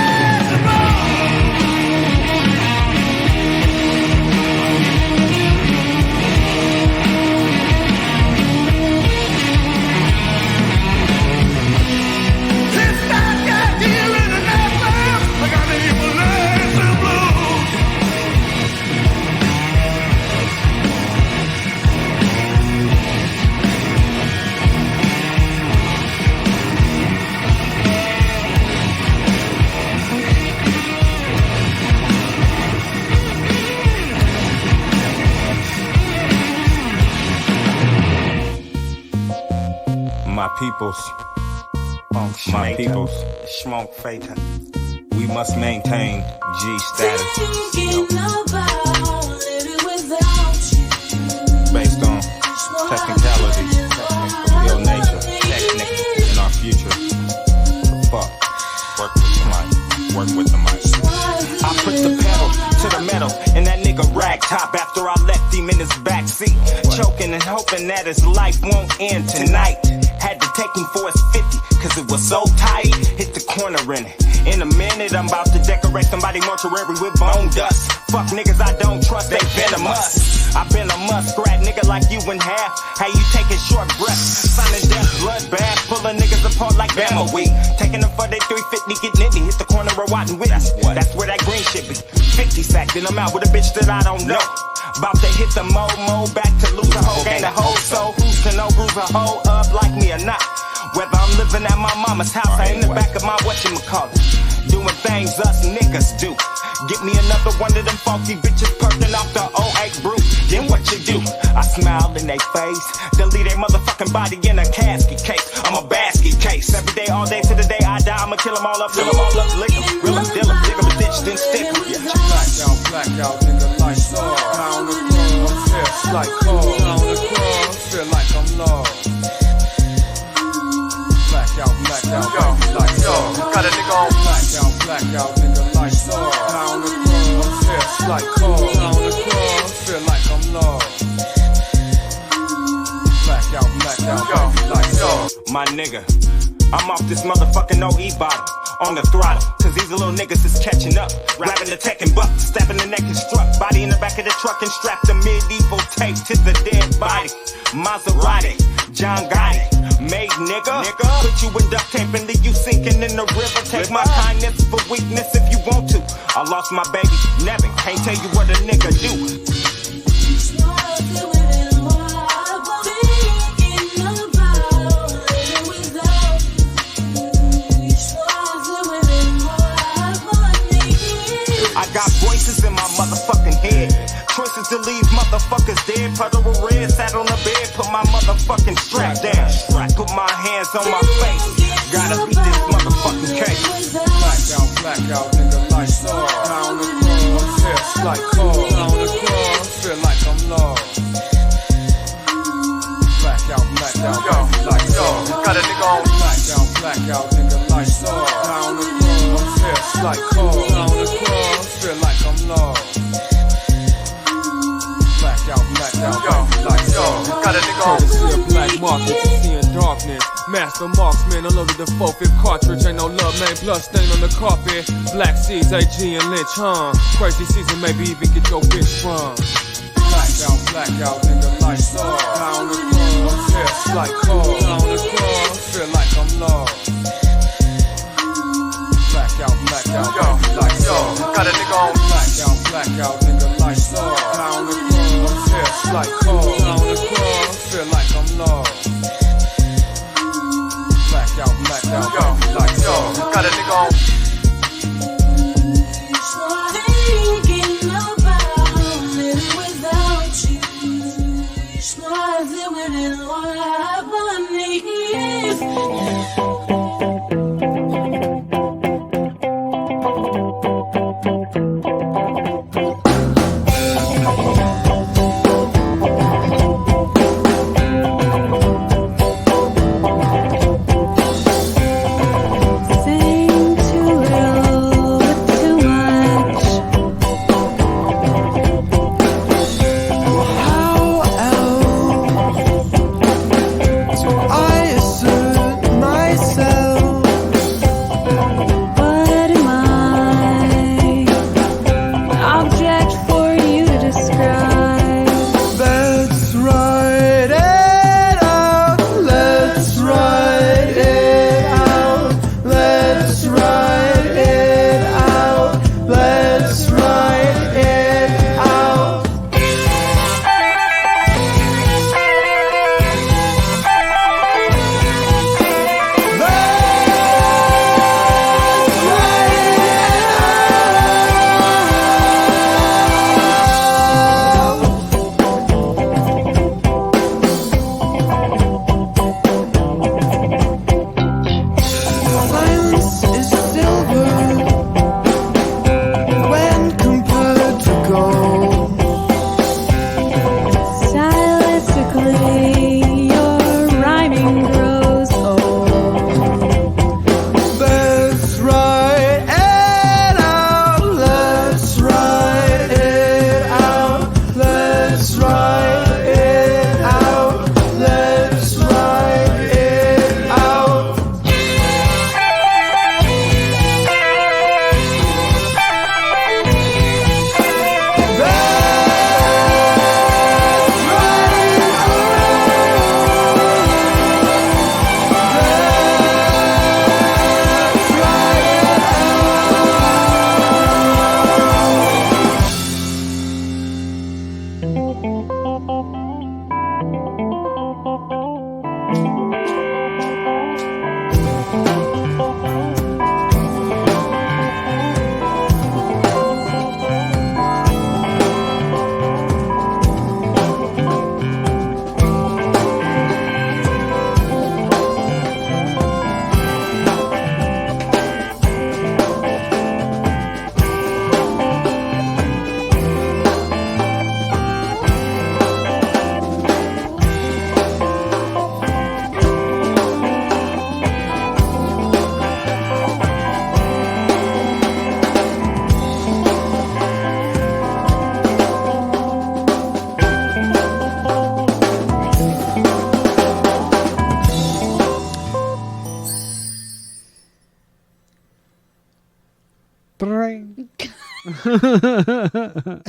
It's dark out here in the nighttime, I got the Immolation blues. My peoples, my peoples, smoke fatal. We must maintain G status based on technicality, ill nature, technique in our future. Fuck, work with the mic, work with the mic. I put the pedal to the metal and that nigga rag top after I left him in his backseat, choking and hoping that his life won't end tonight. Had to take him for his 50, cause it was so tight, hit the corner in it. In a minute, I'm about to decorate somebody mortuary with bone dust. Fuck niggas I don't trust, they venomous. I been a muskrat, nigga like you in half. How you taking short breaths? Signing death, bloodbath, pulling niggas apart like Bama weed. Taking them for they 350, get nitty, hit the corner of Watton with. That's where that green shit be. 50 sack, then I'm out with a bitch that I don't know. About to hit the mo back to lose a hoe, gain a hoe, so who's to know bruise a hoe up like me or not? Whether I'm living at my mama's house or in the back of my whatchamacallit. Doing things us niggas do. Get me another one of them funky bitches perking off the 08 brew. Then what you do? I smile in they face, then leave their motherfucking body in a casket case. I'm a basket case. Every day, all day to the day I die, I'ma kill them all up, lick them, real them, deal them, dig them a ditch, then stick them. Yeah. Blackout, nigga, lights off. Down the cross, hips like cold. Down the cross, feel like I'm lost. Blackout, lights off. Got a nigga on. Blackout, nigga, lights off. Down the cross, hips like cold. Down the cross, feel like I'm lost. Blackout, lights off. My nigga, I'm off this motherfucking OE bottle. On the throttle, cause these little niggas is catching up. Rapping the tech and buck, stabbing the neck and struck. Body in the back of the truck and strapped the medieval tape to the dead body. Maserati, John Gotti, made nigga. Put you in duct tape and leave you sinking in the river. Take my kindness for weakness if you want to. I lost my baby, Nevin, can't tell you what a nigga do. I got voices in my motherfucking head. Choices to leave motherfuckers dead. Puddle of red, sat on the bed, put my motherfucking strap down. Put my hands on my face. Gotta beat this motherfucking case. Blackout, nigga, lights off. Down the cross, hips like cold. Down the cross, feel like I'm lost. Got a nigga on blackout, nigga like saw. Down the cross, hips like cold. Down the cross, feel like I'm lost. Blackout, yo, like yo. Got a nigga on. Courtesy of black market, you see in darkness. Master marksman, unloaded the 4/5 cartridge. Ain't no love, man, blood stain on the carpet. Black seeds, AG and Lynch, huh? Crazy season, maybe even get your bitch from. Blackout, nigga like saw. Down the cross, hips like cold. Down the cross, feel like I'm lost. Blackout, yo, like yo. Got a nigga on. Blackout, nigga like saw. Down the cross, hips like cold. Down the cross, feel like I'm lost. Blackout, yo, like yo. Got a nigga on.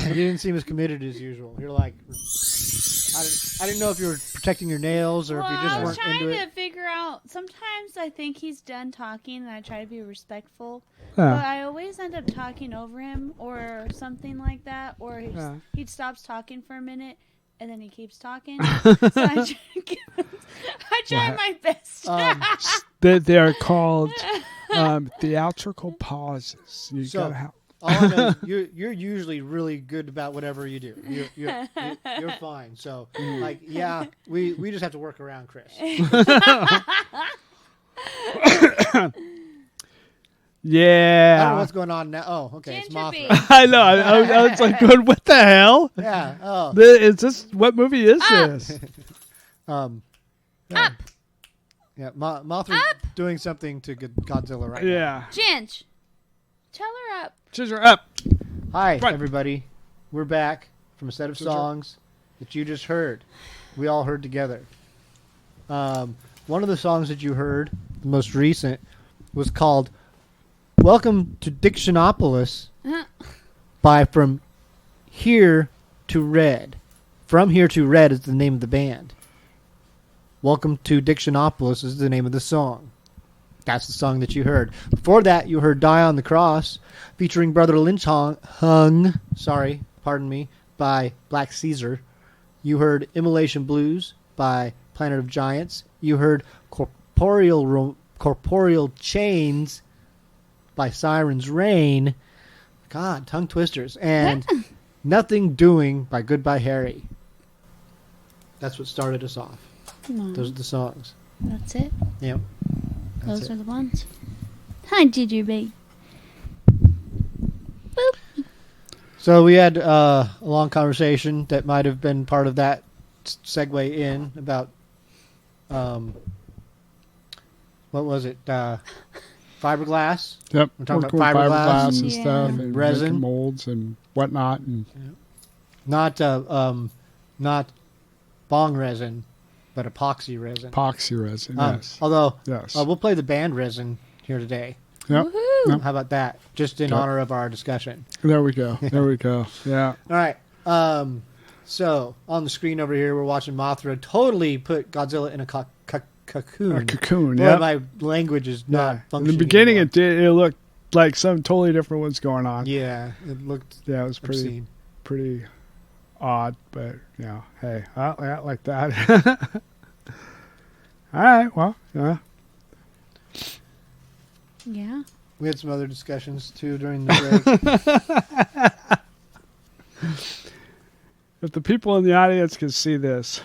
You didn't seem as committed as usual. You're like, I didn't know if you were protecting your nails or if you just weren't into it. I was trying to figure out. Sometimes I think he's done talking and I try to be respectful. Yeah. But I always end up talking over him or something like that. Or he stops talking for a minute and then he keeps talking. So I try my best. They are called theatrical pauses. You gotta have. All I know, you're usually really good about whatever you do. You're fine. So, like, yeah, we just have to work around Chris. Yeah. I don't know what's going on now. Oh, okay. It's Mothra. I know. I was like, going, what the hell? Yeah. Oh. Is this, what movie is this? Up. Yeah, Mothra's doing something to Godzilla right now. Yeah. Ginge, tell her up. Scissor up. Hi, Right. everybody. We're back from a set of songs that you just heard. We all heard together. One of the songs that you heard, the most recent, was called Welcome to Dicitionopolis by From Here to Red. From Here to Red is the name of the band. Welcome to Dicitionopolis is the name of the song. That's the song that you heard. Before that, you heard Die on the Cross, featuring Brother Lynch hung, by Black Caesar. You heard Immolation Blues by Planet of Giants. You heard Corporeal Chains by Siren's Reign. God, tongue twisters. And Nothing Doing by Goodbye Harry. That's what started us off. Those are the songs. That's it? Yep. Those are the ones. Hi, GGB. Boop. So we had a long conversation that might have been part of that segue in about, what was it? Fiberglass. Yep. We're talking Working about with fiberglass and stuff, and resin, making molds and whatnot, and not bong resin, but epoxy resin. epoxy resin. Yes. Although, Yes. we'll play the band resin here today. Yep. Woohoo. How about that? Just in Okay. honor of our discussion. There we go. There we go. Yeah. All right. So on the screen over here, we're watching Mothra totally put Godzilla in a cocoon. A cocoon. Boy, Yeah. my language is not In functioning. the beginning, anymore. it looked like something totally different was going on. Yeah, it looked. Yeah, it was obscene. pretty odd, but hey, I like that. All right. Well, yeah. Yeah. We had some other discussions too during the break. If the people in the audience can see this,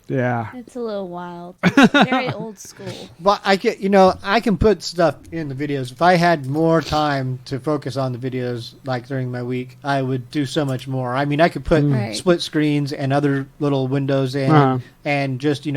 yeah. It's a little wild. It's very old school. But I can put stuff in the videos. If I had more time to focus on the videos, like during my week, I would do so much more. I mean, I could put Right. split screens and other little windows in, and just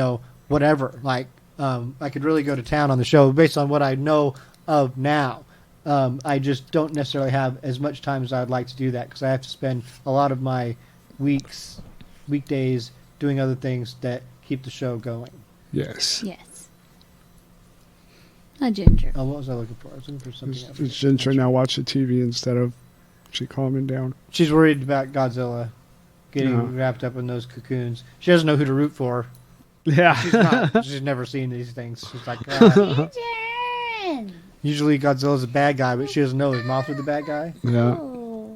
whatever. Like, I could really go to town on the show based on what I know of now. I just don't necessarily have as much time as I'd like to do that because I have to spend a lot of my weekdays doing other things that keep the show going. Yes. Yes. A ginger. Oh, what was I looking for? I was looking for something else. Is Ginger now watching TV instead of she calming down? She's worried about Godzilla getting Yeah. wrapped up in those cocoons. She doesn't know who to root for. Yeah. She's never seen these things. She's like, Ginger! usually Godzilla's a bad guy, but she doesn't know is Mothra the bad guy. Yeah. Oh,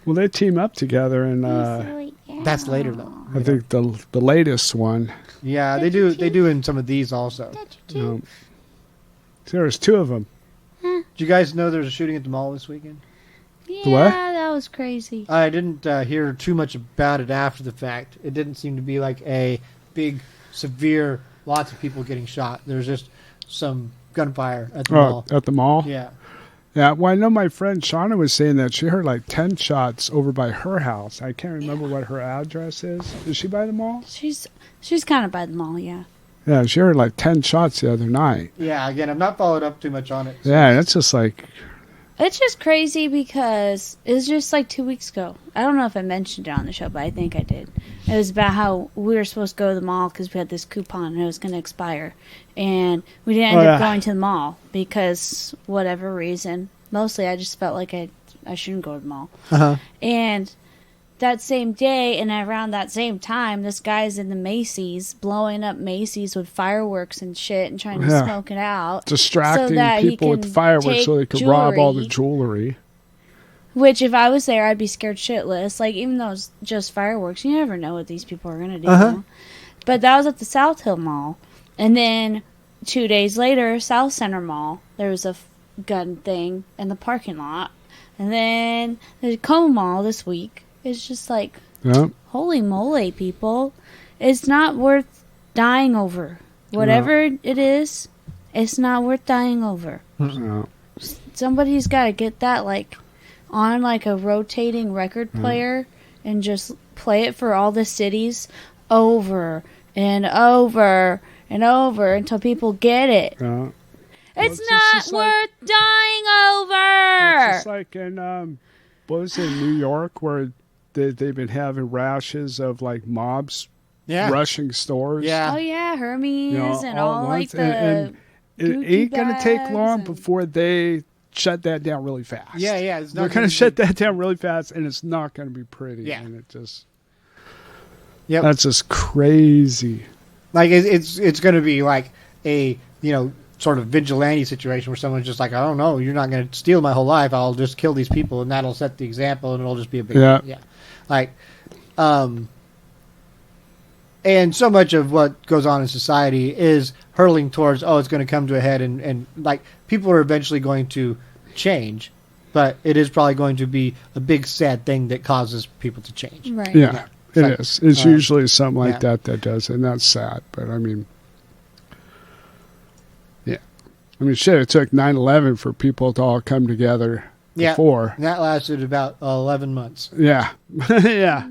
Well, they team up together, and sweet gal. That's later though. I think the latest one. Yeah, they do. They do in some of these also. So there's two of them. Did you guys know there was a shooting at the mall this weekend? Yeah, what? that was crazy. I didn't hear too much about it after the fact. It didn't seem to be like a big, severe, lots of people getting shot. There was just some gunfire at the mall. At the mall? Yeah. Yeah, well, I know my friend Shauna was saying that she heard like 10 shots over by her house. I can't remember what her address is. Is she by the mall? She's kind of by the mall, yeah. Yeah, she heard like 10 shots the other night. Yeah, again, I've not followed up too much on it. Yeah, that's just like... It's just crazy because it was just like 2 weeks ago. I don't know if I mentioned it on the show, but I think I did. It was about how we were supposed to go to the mall because we had this coupon and it was going to expire. And we didn't end up going to the mall because whatever reason. Mostly I just felt like I shouldn't go to the mall. Uh-huh. And that same day and around that same time, this guy's in the Macy's blowing up Macy's with fireworks and shit and trying to smoke it out. Distracting so that he people with can fireworks take so they could rob all the jewelry. Which, if I was there, I'd be scared shitless. Like, even though it's just fireworks, you never know what these people are going to do. Uh-huh. You know? But that was at the South Hill Mall. And then 2 days later, South Center Mall, there was a gun thing in the parking lot. And then the Tacoma Mall this week. It's just like, holy moly, people. It's not worth dying over. Whatever it is, it's not worth dying over. No. Somebody's got to get that, like, on, like, a rotating record player and just play it for all the cities over and over and over until people get it. It's not worth dying over. It's just like in, what was it, New York, where they've been having rashes of like mobs rushing stores. Oh yeah, Hermes and all like the. And it ain't gonna take long before they shut that down really fast. Yeah. They're gonna shut that down really fast, and it's not gonna be pretty. Yeah. And it just. Yep. That's just crazy. Like it's gonna be like a sort of vigilante situation where someone's just like, I don't know, you're not going to steal my whole life. I'll just kill these people, and that'll set the example, and it'll just be a big deal. Like, and so much of what goes on in society is hurtling towards, it's going to come to a head, and like people are eventually going to change, but it is probably going to be a big sad thing that causes people to change. Right. Yeah, it is. It's usually something like that does it, and that's sad. But I mean. I mean, shit, it took 9/11 for people to all come together before. And that lasted about 11 months. Yeah. Yeah.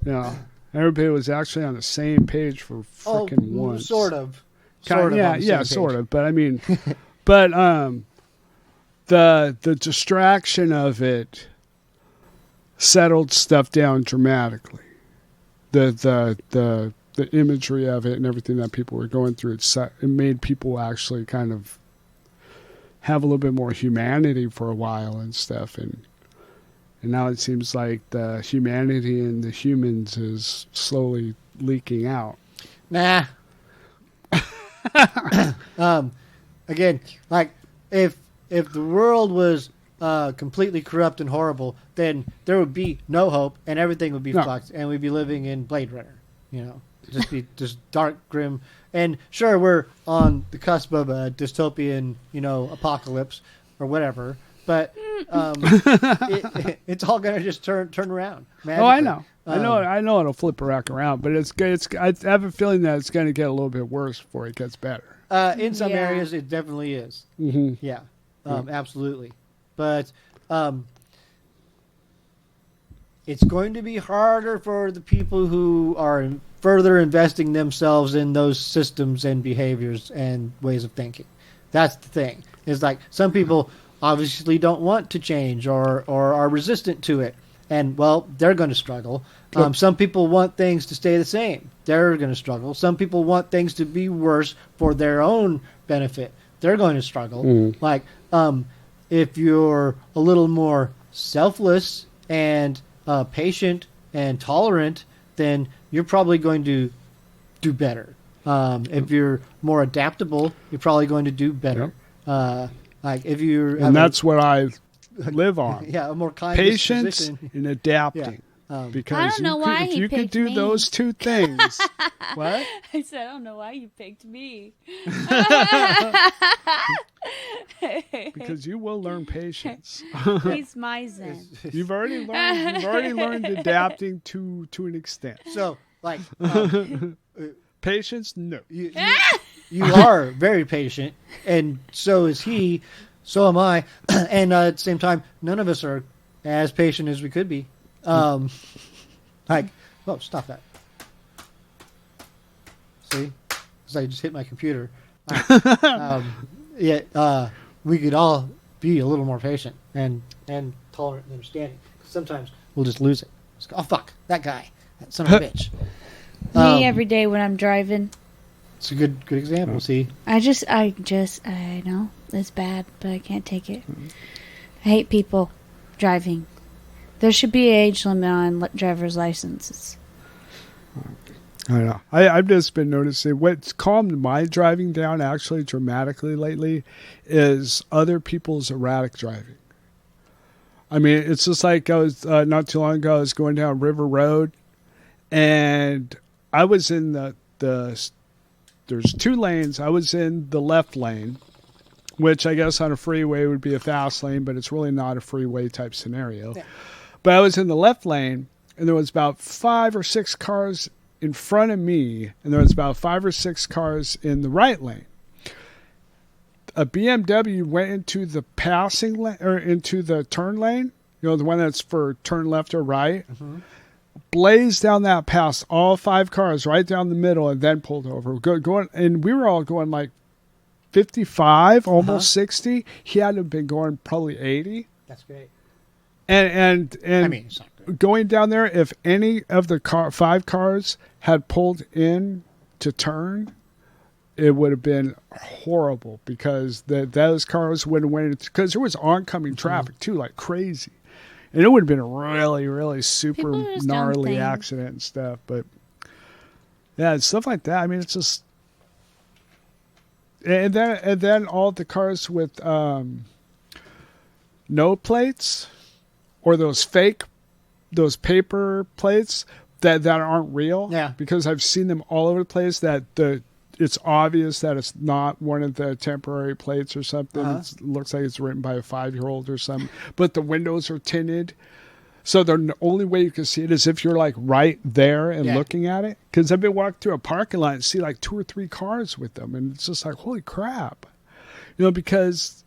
Yeah. Everybody was actually on the same page for freaking once. Sort of. Sort of. But I mean, the distraction of it settled stuff down dramatically. The imagery of it and everything that people were going through, it made people actually kind of have a little bit more humanity for a while and stuff. And now it seems like the humanity in the humans is slowly leaking out. Nah. Again, like if the world was completely corrupt and horrible, then there would be no hope and everything would be fucked, and we'd be living in Blade Runner, Just be just dark, grim, and sure, we're on the cusp of a dystopian, apocalypse or whatever. But it's all gonna just turn around. Magically. Oh, I know it'll flip around, but I have a feeling that it's gonna get a little bit worse before it gets better. In some areas, it definitely is. Mm-hmm. Yeah, absolutely. But it's going to be harder for the people who are further investing themselves in those systems and behaviors and ways of thinking. That's the thing. It's like some people obviously don't want to change or are resistant to it. And, well, they're going to struggle. Some people want things to stay the same. They're going to struggle. Some people want things to be worse for their own benefit. They're going to struggle. Like, if you're a little more selfless and patient and tolerant, then you're probably going to do better. If you're more adaptable, you're probably going to do better. Like if you're, and that's what I live on. Yeah, a more kind patience disposition. and adapting. Because I don't know why if you could do me. those two things, what? I said, I don't know why you picked me. Because you will learn patience. He's my zen. You've already learned adapting to an extent. So, like, patience, no. You are very patient, and so is he. So am I. And at the same time, none of us are as patient as we could be. Like, oh, stop that. See? Because I just hit my computer. We could all be a little more patient and tolerant and understanding. Sometimes we'll just lose it. Just go, oh, fuck, that guy. That son of a bitch. Me every day when I'm driving. It's a good example, see? I know. It's bad, but I can't take it. I hate people driving. There should be an age limit on driver's licenses. I know. I've just been noticing what's calmed my driving down actually dramatically lately is other people's erratic driving. I mean, it's just like I was not too long ago, I was going down River Road, and I was in there's two lanes. I was in the left lane, which I guess on a freeway would be a fast lane, but it's really not a freeway type scenario. Yeah. But I was in the left lane, and there was about 5 or 6 cars in front of me, and there was about 5 or 6 cars in the right lane. A BMW went into the passing lane, or into the turn lane, the one that's for turn left or right. Mm-hmm. blazed down that pass, all 5 cars right down the middle, and then pulled over. Going, and we were all going like 55, almost 60. He had to have been going probably 80. That's great. And I mean, it's not good. going down there, if any of the 5 cars had pulled in to turn, it would have been horrible because those cars wouldn't win, because there was oncoming traffic too, like crazy. And it would have been a really, really super gnarly accident and stuff. But yeah, stuff like that. I mean, it's just, and then all the cars with no plates, or those paper plates that aren't real. Yeah. Because I've seen them all over the place that it's obvious that it's not one of the temporary plates or something. It looks like it's written by a 5-year-old or something. But the windows are tinted. So the only way you can see it is if you're like right there and looking at it. Because I've been walking through a parking lot and see like 2 or 3 cars with them. And it's just like, holy crap. You know, because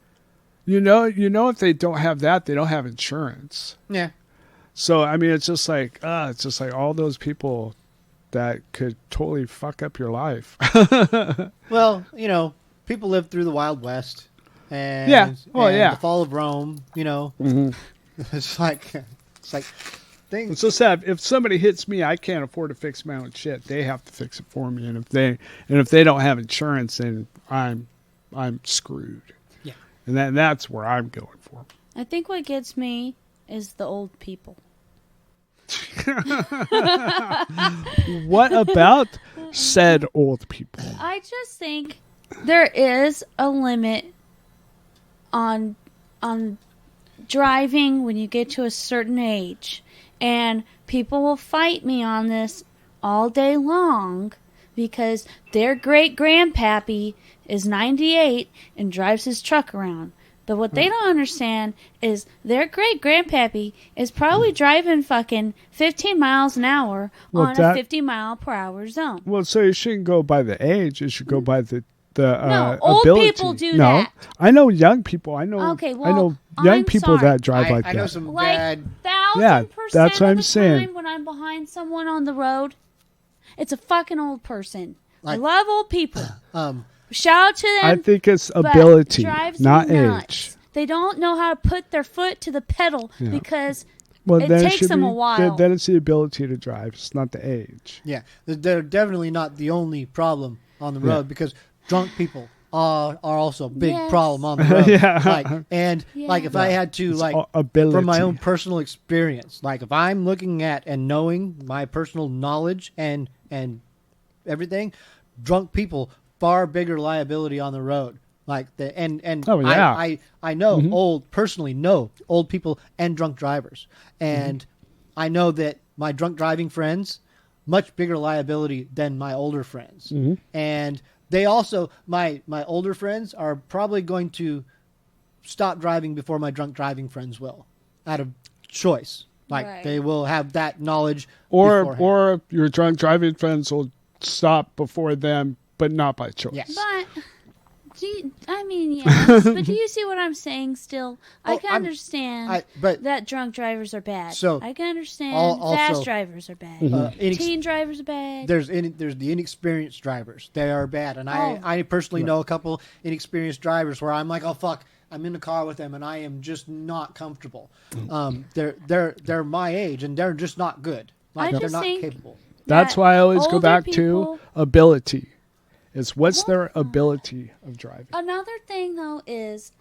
you know if they don't have that, they don't have insurance. Yeah. So, I mean, it's just like all those people that could totally fuck up your life. Well, you know, people lived through the Wild West. And, the fall of Rome, you know. It's like things. It's so sad. If somebody hits me, I can't afford to fix my own shit. They have to fix it for me. And if they don't have insurance, then I'm screwed. Yeah. And that's where I'm going for. I think what gets me is the old people. What about said old people? I just think there is a limit on driving when you get to a certain age, and people will fight me on this all day long because their great grandpappy is 98 and drives his truck around. But what they don't understand is their great grandpappy is probably driving fucking 15 miles an hour on a 50-mile-per-hour zone. Well, so you shouldn't go by the age. You should go by the no, old ability. people do that. I know young people. I know young people that drive like that. I know some like bad. 1,000% that's what I'm of the saying. time when I'm behind someone on the road, it's a fucking old person. I love old people. Shout out to them. I think it's ability, not age. They don't know how to put their foot to the pedal because it takes them a while. Then it's the ability to drive. It's not the age. Yeah, they're definitely not the only problem on the road because drunk people are also a big problem on the road. Like if I had to from my own personal experience, like if I'm looking at and knowing my personal knowledge and everything, drunk people far bigger liability on the road. Like I know personally know old people and drunk drivers, and I know that my drunk driving friends much bigger liability than my older friends, and they also my older friends are probably going to stop driving before my drunk driving friends will, out of choice. Like they will have that knowledge, or your drunk driving friends will stop before them. But not by choice. Yes. But, yes. But do you see what I'm saying still? I can understand that drunk drivers are bad. So I can understand fast drivers are bad. Teen drivers are bad. There's the inexperienced drivers. They are bad. And I personally know a couple inexperienced drivers where I'm like, oh, fuck. I'm in the car with them and I am just not comfortable. They're my age and they're just not good. Like, they're not capable. That's why I always go back to ability. Is what's their ability of driving. Another thing, though, is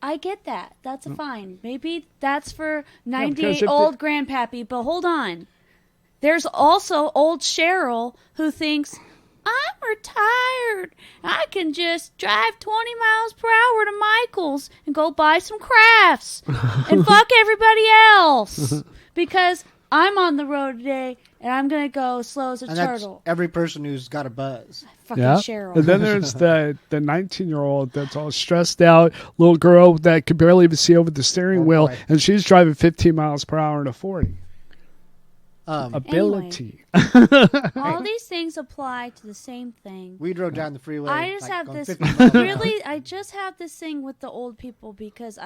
I get that. That's fine. Maybe that's for 98 old grandpappy, but hold on. There's also old Cheryl who thinks, I'm retired. I can just drive 20 miles per hour to Michael's and go buy some crafts and fuck everybody else because I'm on the road today and I'm going to go slow as a turtle. That's every person who's got a buzz. Fucking Cheryl. And then there's the 19-year-old that's all stressed out, little girl that could barely even see over the steering wheel, and she's driving 15 miles per hour to 40. Ability. Anyway, all these things apply to the same thing. We drove down the freeway. I just have this I just have this thing with the old people because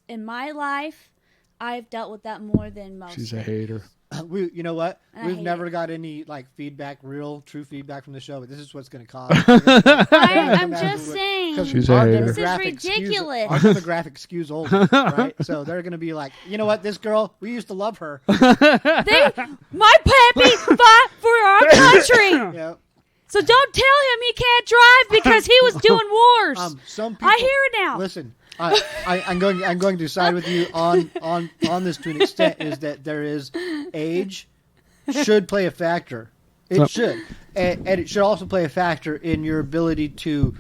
in my life, I've dealt with that more than most. She's a hater. You know what? And We've never got any like feedback, true feedback from the show, but this is what's going to cause. I'm just saying. She's a hater. This is ridiculous. Our demographic skews older, right? So they're going to be like, you know what? This girl, we used to love her. My pappy fought for our country. Yeah. So don't tell him he can't drive because he was doing wars. Some people, I hear it now. Listen, I'm going to side with you on this to an extent. Is that there is age should play a factor. It should, and it should also play a factor in your ability to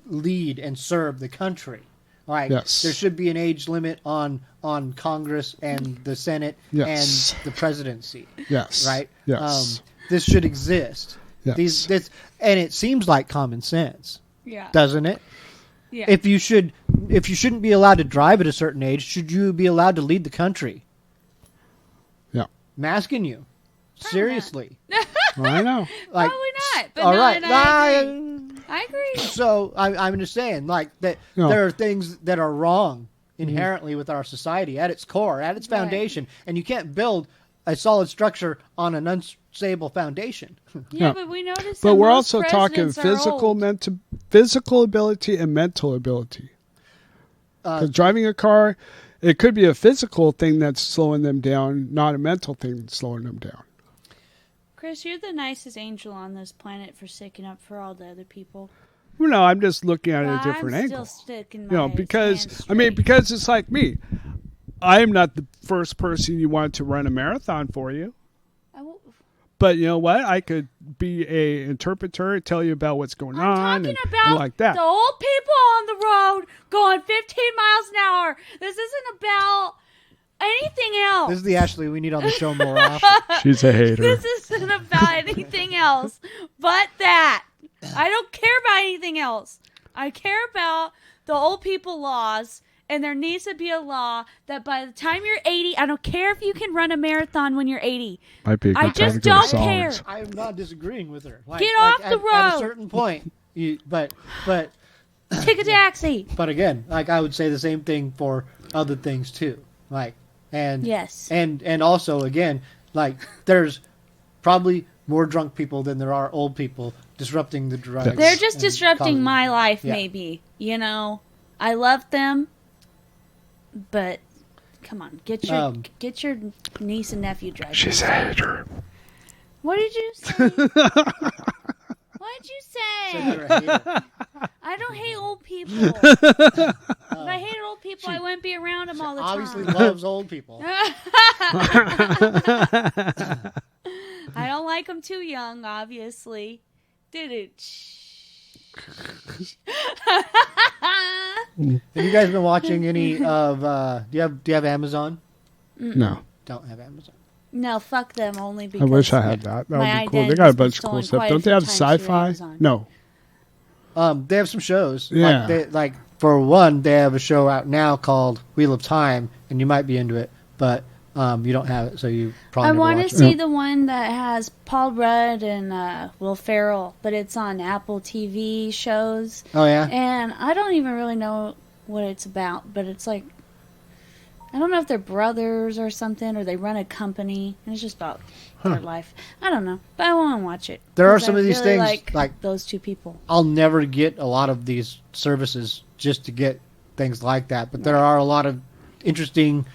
lead and serve the country. Like there should be an age limit on Congress and the Senate and the presidency. Yes. Right. Yes. This should exist. Yes. And it seems like common sense. Yeah. Doesn't it? Yeah. If you shouldn't be allowed to drive at a certain age, should you be allowed to lead the country? Yeah. I'm asking you. Seriously. Well, I know. Probably not. But all no, right. I agree. So I'm just saying, like that, there are things that are wrong inherently with our society at its core, at its foundation, and you can't build a solid structure on an unstable foundation. Yeah, but we noticed. But that we're most also talking presidents physical ability and mental ability. 'Cause driving a car, it could be a physical thing that's slowing them down, not a mental thing that's slowing them down. Chris, you're the nicest angel on this planet for sticking up for all the other people. Well, no, I'm just looking at a Well, different I'm angle. still sticking You know, my because hand because it's like me. I am not the first person you want to run a marathon for you. But you know what? I could be a interpreter, tell you about what's going on, and like that. The old people on the road going 15 miles an hour. This isn't about anything else. This is the Ashlee we need on the show more often. She's a hater. This isn't about anything else but that. I don't care about anything else. I care about the old people laws. And there needs to be a law that by the time you're 80, I don't care if you can run a marathon when you're 80. Might be a good I time just to go don't to care. I am not disagreeing with her. Get off the road. At a certain point, but take a taxi. But again, like I would say the same thing for other things too. Like yes, and also again, like there's probably more drunk people than there are old people disrupting the drugs. They're just disrupting causing, my life, maybe. You know, I love them. But come on, get your niece and nephew driving. She's a hater. What did you say? What did you say? You're a hater. I don't hate old people. If I hated old people, I wouldn't be around them all the time. Obviously loves old people. I don't like them too young, obviously. Did it? Have you guys been watching any of? Do you have Amazon? No. Don't have Amazon. No, fuck them. Only because I wish I had that. That would be cool. They got a bunch of cool stuff. Don't they have sci-fi? No. They have some shows. Yeah. Like for one, they have a show out now called Wheel of Time, and you might be into it, but you don't have it, so you probably. I want to see the one that has Paul Rudd and Will Ferrell, but it's on Apple TV shows. Oh yeah. And I don't even really know what it's about, but it's like I don't know if they're brothers or something, or they run a company, and it's just about their life. I don't know, but I want to watch it. There are some of these things like those two people. I'll never get a lot of these services just to get things like that, but there are a lot of interesting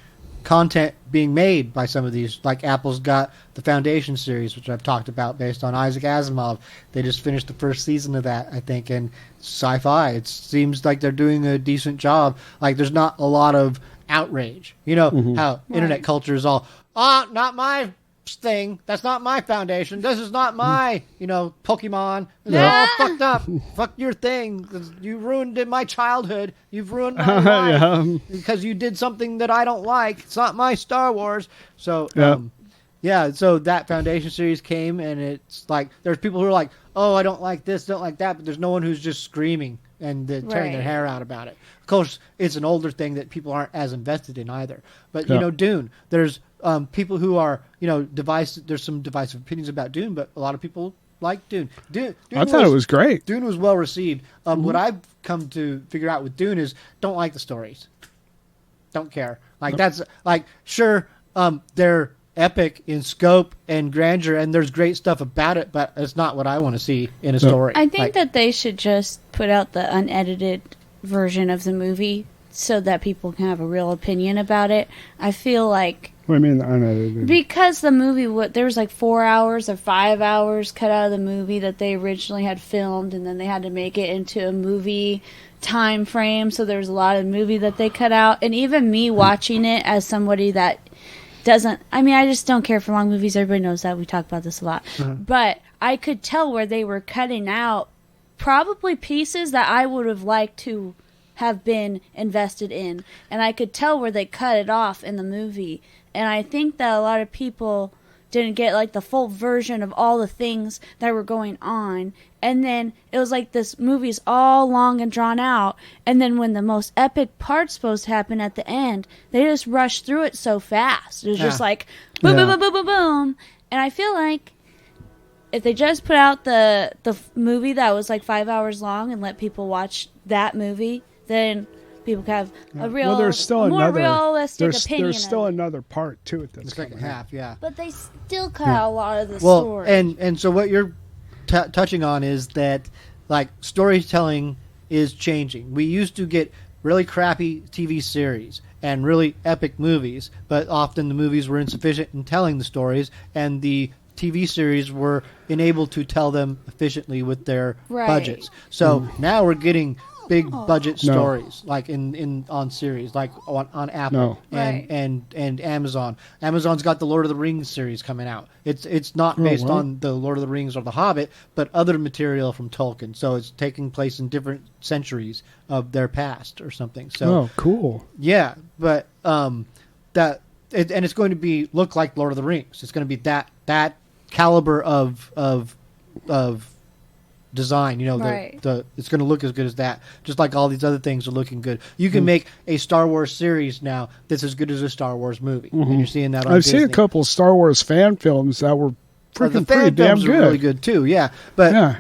content being made by some of these. Like Apple's got the Foundation series, which I've talked about, based on Isaac Asimov. They just finished the first season of that, I think, and sci-fi. It seems like they're doing a decent job. Like there's not a lot of outrage. You know how internet culture is all, not my thing. That's not my foundation. This is not my, Pokemon. They're all fucked up. Fuck your thing. You ruined my childhood. You've ruined my life because you did something that I don't like. It's not my Star Wars. So, so that Foundation series came, and it's like there's people who are like, oh, I don't like this, don't like that, but there's no one who's just screaming and tearing their hair out about it. Of course, it's an older thing that people aren't as invested in either. But, Dune, there's people who are, there's some divisive opinions about Dune, but a lot of people like Dune. Dune I thought it was great. Dune was well received. What I've come to figure out with Dune is don't like the stories. Don't care. Like that's like, sure, they're epic in scope and grandeur, and there's great stuff about it, but it's not what I want to see in a story. I think that they should just put out the unedited version of the movie so that people can have a real opinion about it. I feel like... What do you mean unedited? Because the movie, there was like 4 hours or 5 hours cut out of the movie that they originally had filmed, and then they had to make it into a movie time frame, so there was a lot of movie that they cut out. And even me watching it as somebody that doesn't... I mean, I just don't care for long movies. Everybody knows that. We talk about this a lot. But I could tell where they were cutting out probably pieces that I would have liked to have been invested in. And I could tell where they cut it off in the movie. And I think that a lot of people didn't get like the full version of all the things that were going on. And then it was like this movie's all long and drawn out. And then when the most epic part's supposed to happen at the end, they just rushed through it so fast. It was just like boom, boom, boom, boom, boom, boom. And I feel like if they just put out the movie that was like 5 hours long and let people watch that movie, then people could have a real, there's still more realistic opinion. There's still another part to it that's the second half, yeah. But they still cut out a lot of the story. And so what you're touching on is that, like, storytelling is changing. We used to get really crappy TV series and really epic movies, but often the movies were insufficient in telling the stories, and the TV series were enabled to tell them efficiently with their budgets. So now we're getting big budget stories, like in on series, like on Apple and Amazon. Amazon's got the Lord of the Rings series coming out. It's not based on the Lord of the Rings or the Hobbit, but other material from Tolkien. So it's taking place in different centuries of their past or something. So cool. Yeah, but and it's going to look like Lord of the Rings. It's going to be that caliber of design, it's going to look as good as that, just like all these other things are looking good. You can make a Star Wars series now that's as good as a Star Wars movie, and you're seeing that on I've Disney. seen a couple Star Wars fan films that were freaking pretty damn good. Are really good too, but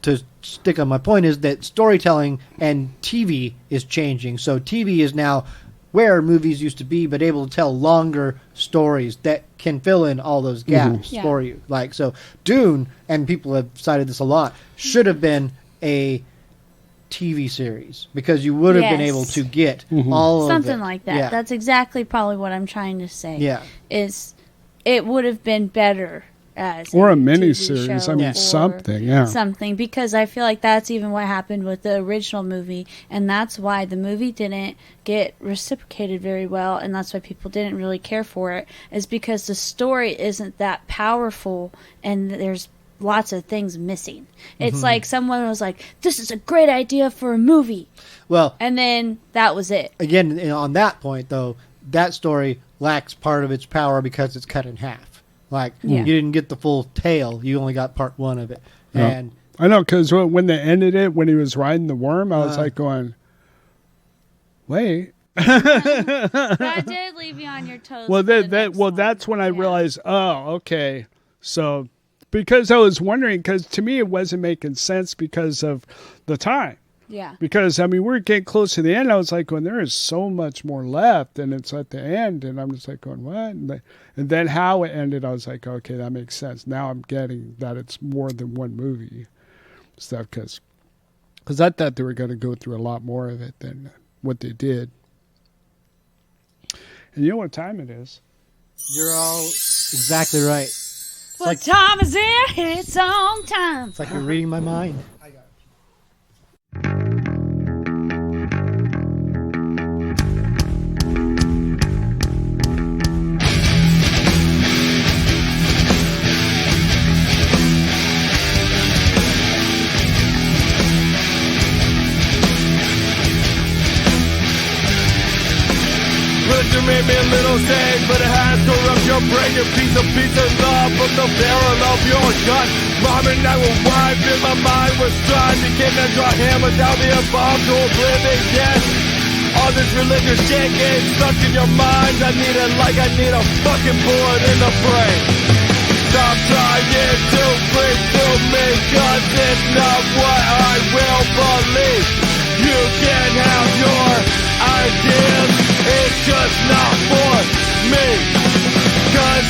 to stick on my point is that storytelling and TV is changing. So TV is now where movies used to be, but able to tell longer stories that can fill in all those gaps for you. Like, so Dune, and people have cited this a lot, should have been a TV series, because you would have been able to get all of something like that. Yeah. That's exactly probably what I'm trying to say. Yeah. Is it would have been better as a miniseries. I mean, something, because I feel like that's even what happened with the original movie, and that's why the movie didn't get reciprocated very well, and that's why people didn't really care for it, is because the story isn't that powerful, and there's lots of things missing. It's like someone was like, this is a great idea for a movie. Well, and then that was it. Again, on that point, though, that story lacks part of its power because it's cut in half. Like, you didn't get the full tale. You only got part one of it. And I know, because when they ended it, when he was riding the worm, I was like going, wait. That did leave you on your toes. That's when I realized, okay. So, because I was wondering, because to me it wasn't making sense because of the time. Yeah. Because, I mean, we're getting close to the end. I was like, going, there is so much more left, and it's at the end. And I'm just like going, what? And then how it ended, I was like, okay, that makes sense. Now I'm getting that it's more than one movie stuff, because I thought they were going to go through a lot more of it than what they did. And you know what time it is? You're all exactly right. What time is it? It's on time. It's like you're reading my mind. You made me a little sad, but it has corrupt your brain. A piece of love from the barrel of your gun. Mom and I were wild, and my mind was trying to get and draw hammer down the bomb to oblivion. All this religious shit gets stuck in your mind. I need a fucking bullet in the brain. Stop trying to break through me, cause it's not what I will believe. You can have your ideas, it's just not for me. Cause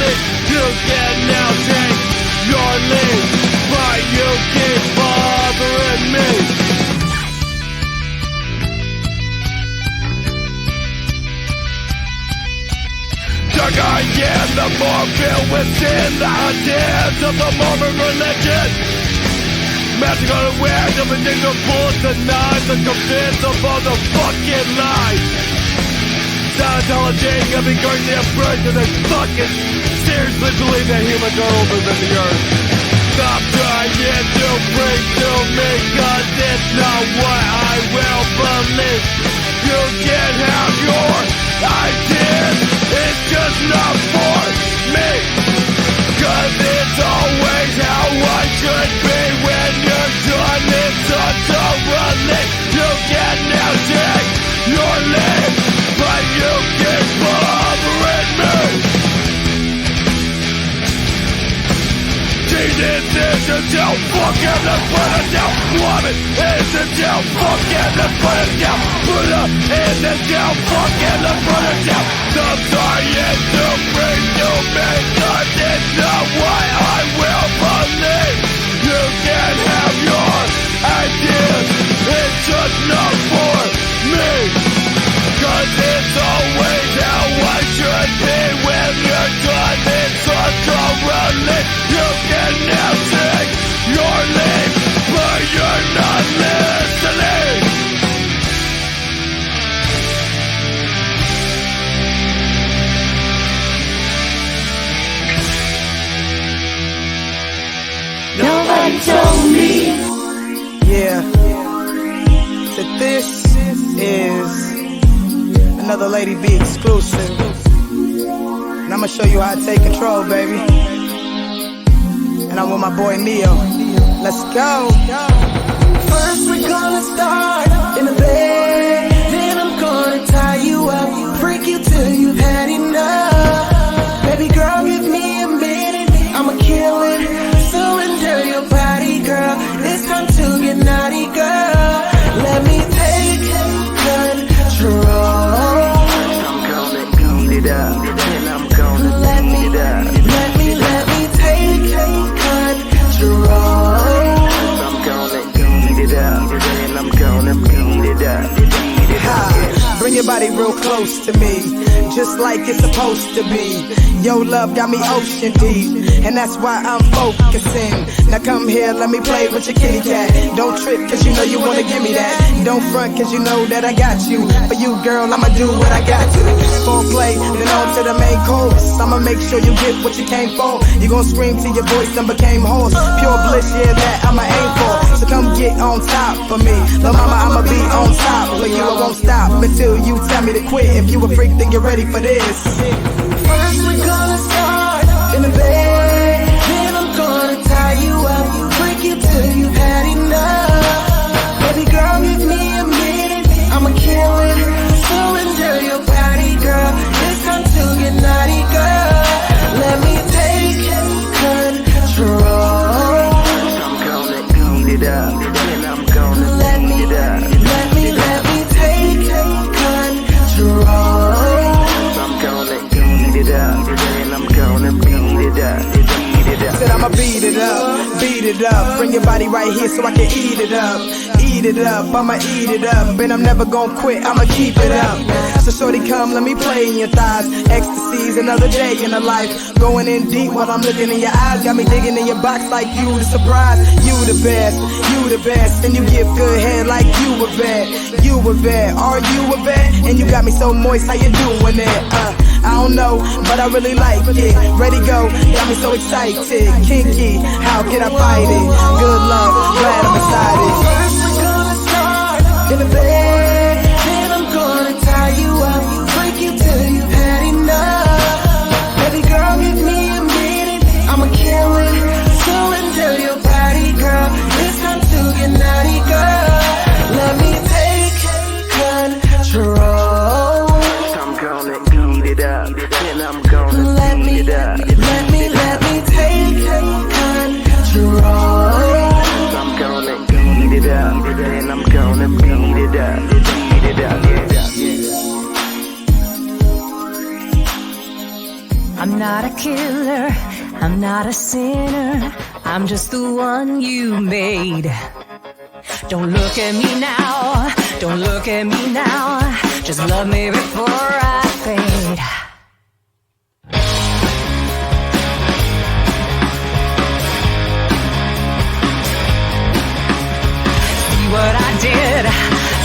lead. You can now take your lead, but you keep bothering me. Darker, yeah, the more filled with sin, the ideas of the Mormon religion. Magic on the wear, everything to pull the knives and convince of all the fucking lies. Scientology, every going to their brains and they fucking seriously believe that humans are older than the earth. Stop trying to bring to me, cause it's not what I will believe. You can have your ideas, it's just not for me. Cause it's always how I should be when you're done it so thoroughly. You can now take your lead, but you keep bothering me. Jesus isn't too fucking the put it down. Woman isn't too fucking the put it down. Brotha isn't too fucking the put it down. I'm trying to bring to me, cause it's not what I will believe. You can have your ideas, it's just not for me. Cause it's always how I should be when you're done it so thoroughly. You can now take your lead, but you're not listening. Nobody told me. Yeah, that this is another Lady B exclusive. And I'ma show you how I take control, baby. And I'm with my boy Neo. Let's go. First we're gonna start in the bed, then I'm gonna tie you up, freak you till you've had enough. Baby girl, give me a minute, I'ma kill it. Surrender your body, girl. It's time to get naughty, girl. Let me take control. I'm gonna eat it up, and I'm gonna eat it up. Let me take control. I'm gonna eat it up, and I'm gonna eat it up. Bring your body real close to me, just like it's supposed to be. Your love got me ocean deep, and that's why I'm focusing. Now come here, let me play with your kitty cat. Don't trip, cause you know you wanna give me that. Don't front, cause you know that I got you. For you, girl, I'ma do what I got to. Foreplay, then on to the main course. I'ma make sure you get what you came for. You gon' scream till your voice done became hoarse. Pure bliss, yeah, that I'ma aim for. So come get on top of me. Lil' mama, I'ma be on top for you. I won't stop until you tell me to quit. If you a freak, then get ready for this. First we're gonna start in the bed, then I'm gonna tie you up, freak you till you've had enough. Baby girl, give me a minute, I'ma kill it. Surrender your body, girl. It's time to get naughty, girl. Let me take control. I'm gonna eat it up, and I'm gonna eat it up. Let me take control. I'm gonna eat it up, and I'm gonna beat it up. Said I'ma beat it up, bring your body right here so I can eat it up. Eat it up, I'ma eat it up, and I'm never gonna quit, I'ma keep it up. So shorty come, let me play in your thighs. Ecstasy's another day in the life. Going in deep while I'm looking in your eyes. Got me digging in your box like you the surprise. You the best, and you give good head like you a vet. You a vet, are you a vet? And you got me so moist, how you doing it? I don't know, but I really like it. Ready, go, got me so excited. Kinky, how can I fight it? Good love, glad I'm excited. First we're gonna start in the bed, then I'm gonna tie you up, freak you till you've had enough. Baby girl, give me a minute, I'ma kill it. Surrender your body, girl. It's time to get naughty, girl. Let me take control. I'm gonna eat it up, and I'm gonna eat it up. Let me take control. I'm gonna eat it up, and I'm gonna beat it up. Beat it up, yeah. I I'm not a killer, I'm not a sinner, I'm just the one you made. Don't look at me now, don't look at me now, just love me before I fade. See what I did,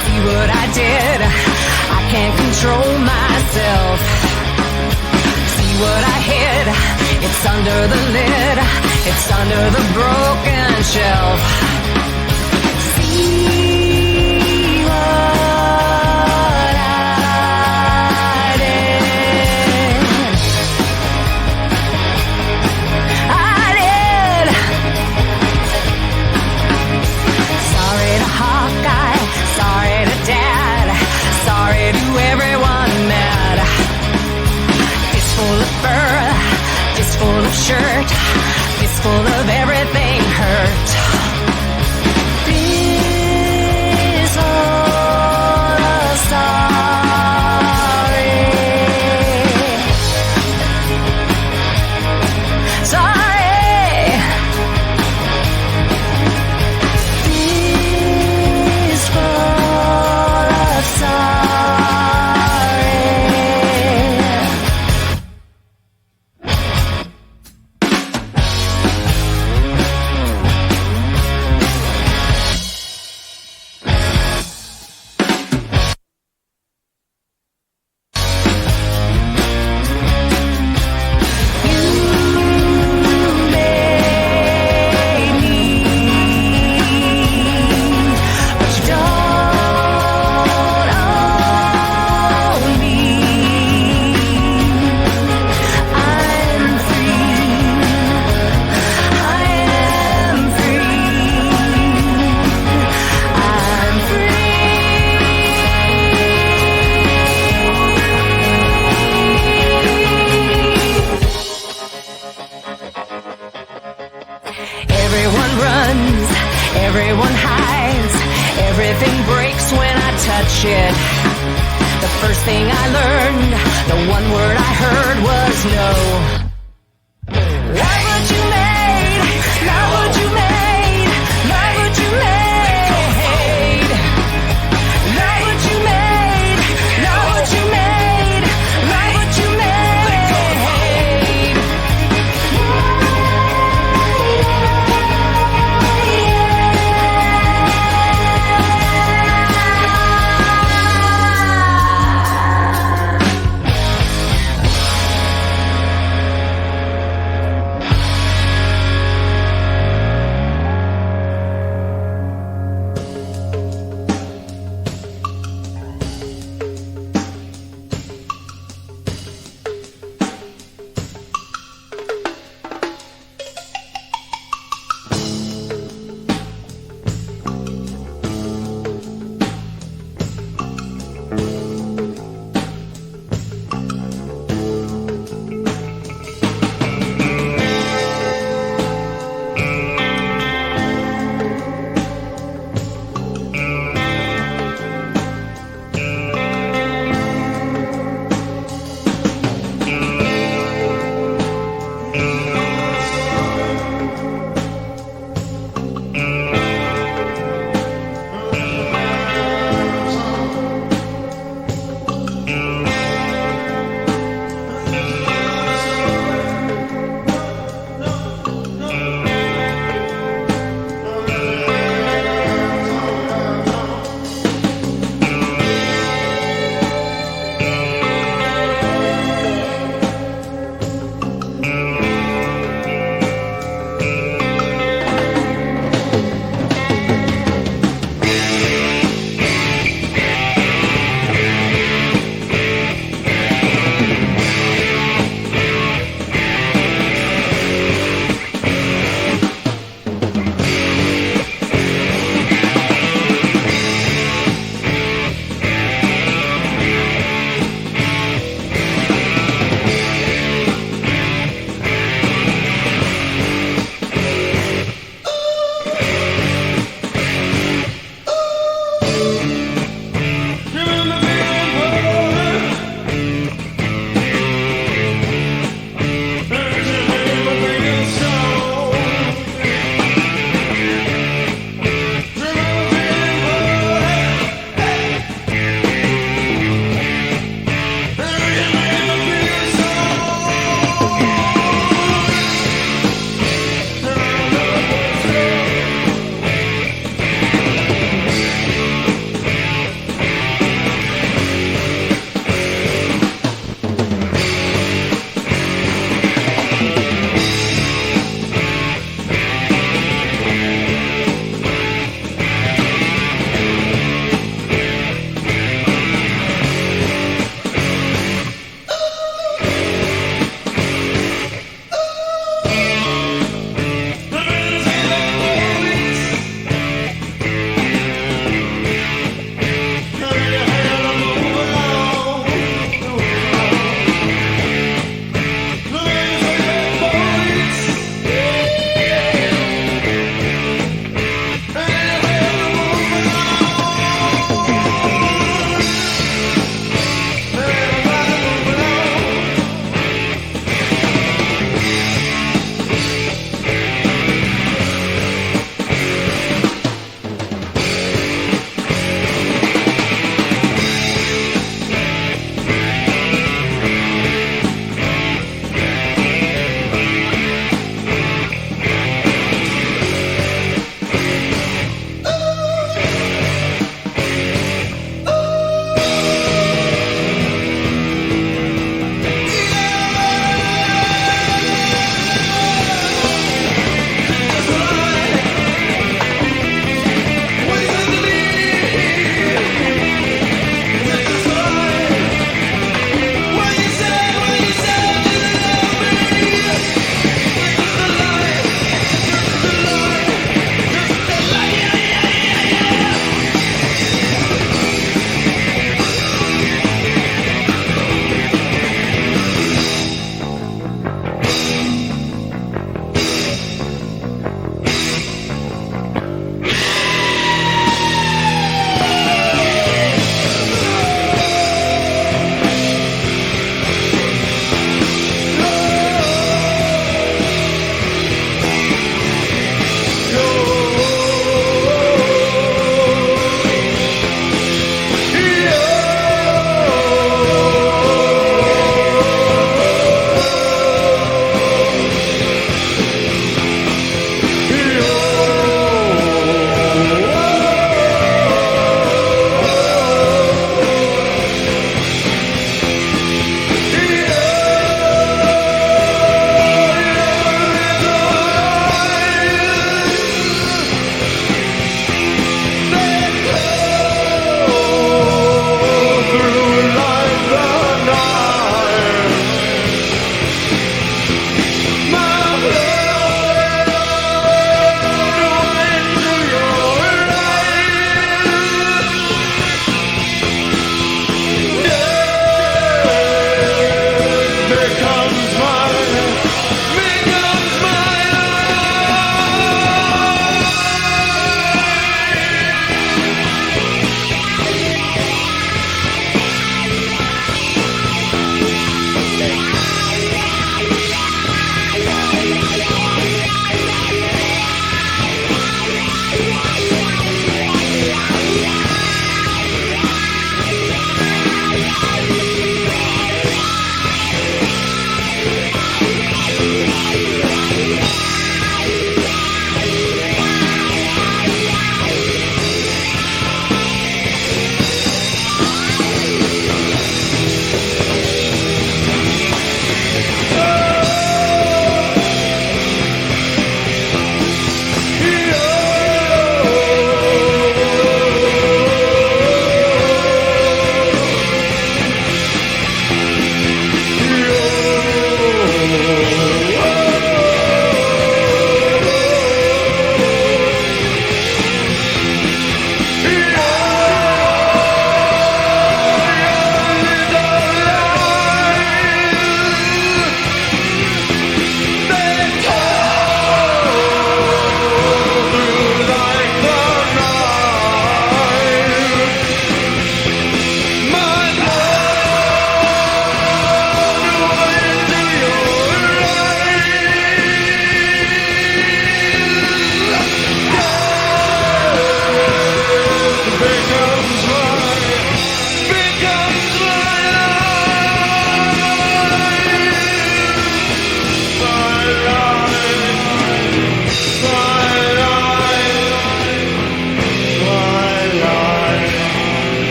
see what I did, I can't control myself. See what I hid, it's under the lid, it's under the broken shelf. See what I did, I did. Sorry to Hawkeye, sorry to Dad, sorry to everyone mad. Full of fur, fistful of shirt, fistful of everything hurt. Fistful of sorry. Sorry. Fistful of sorry.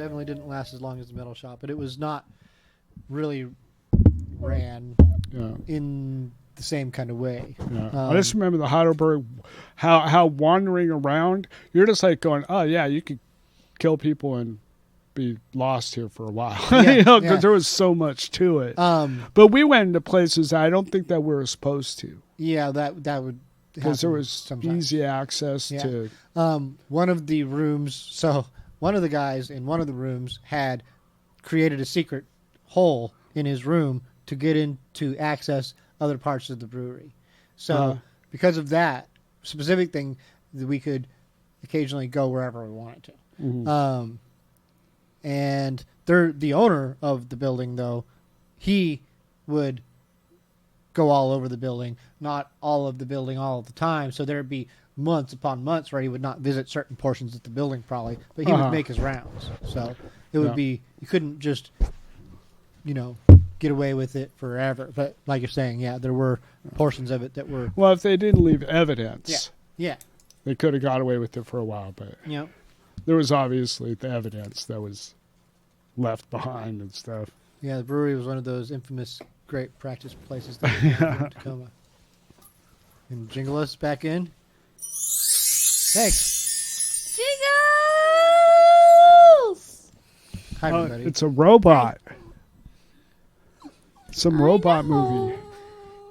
definitely didn't last as long as the metal shop, but it was not really ran in the same kind of way. Yeah. I just remember the Heidelberg, how wandering around, you're just like going, oh yeah, you could kill people and be lost here for a while, because there was so much to it. But we went into places I don't think that we were supposed to. Yeah, that would, because there was sometimes easy access to. One of the rooms. So one of the guys in one of the rooms had created a secret hole in his room to get in to access other parts of the brewery. So because of that specific thing, we could occasionally go wherever we wanted to. Mm-hmm. And the owner of the building, though, he would go all over the building, not all of the building all of the time. So there'd be months upon months where he would not visit certain portions of the building probably, but he would make his rounds. So it would be, you couldn't just, get away with it forever. But like you're saying, there were portions of it that were... Well, if they didn't leave evidence, yeah, they could have got away with it for a while, but there was obviously the evidence that was left behind and stuff. Yeah, the brewery was one of those infamous great practice places that we had in Tacoma. And jingle us back in. Thanks. Jingles! Hi, everybody. It's a robot. Some robot movie.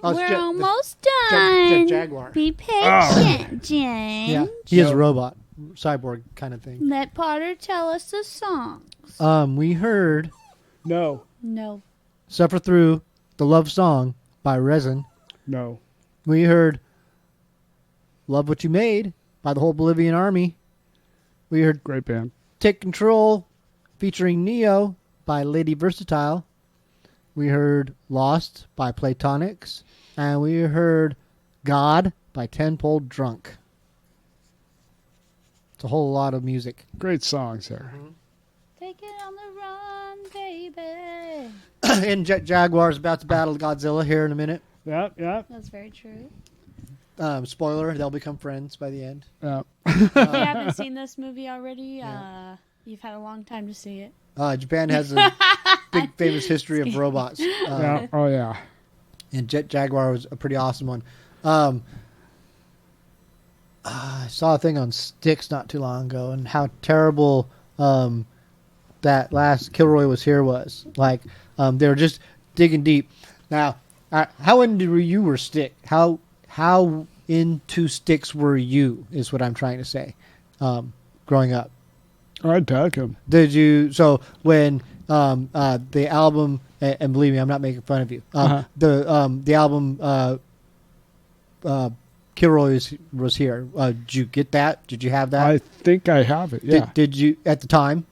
Oh, we're almost done. Jaguar. Be patient, James. Yeah, he is a robot. Cyborg kind of thing. Let Potter tell us the songs. We heard... No. Suffer Through the Love Song by Resin. No. We heard Love What You Made by the Whole Bolivian Army. We heard Great band. Take Control featuring Neo by LadyVersatile. We heard Lost by Platonics. And we heard God by Tenpole Drunk. It's a whole lot of music. Great songs there. Mm-hmm. Take it on the run, baby. And Jaguar's about to battle Godzilla here in a minute. Yeah. That's very true. Spoiler, they'll become friends by the end. Yeah. If you haven't seen this movie already, you've had a long time to see it. Japan has a big famous history of robots. Oh, yeah. And Jaguar was a pretty awesome one. I saw a thing on Styx not too long ago and how terrible that last Kilroy Was Here was. Like, they were just digging deep. Now, how into you were Styx? How into Styx were you, is what I'm trying to say, growing up? I dug him. Did you? So when the album, and believe me, I'm not making fun of you. The album Kilroy was Here. Did you get that? Did you have that? I think I have it. Yeah. Did you at the time?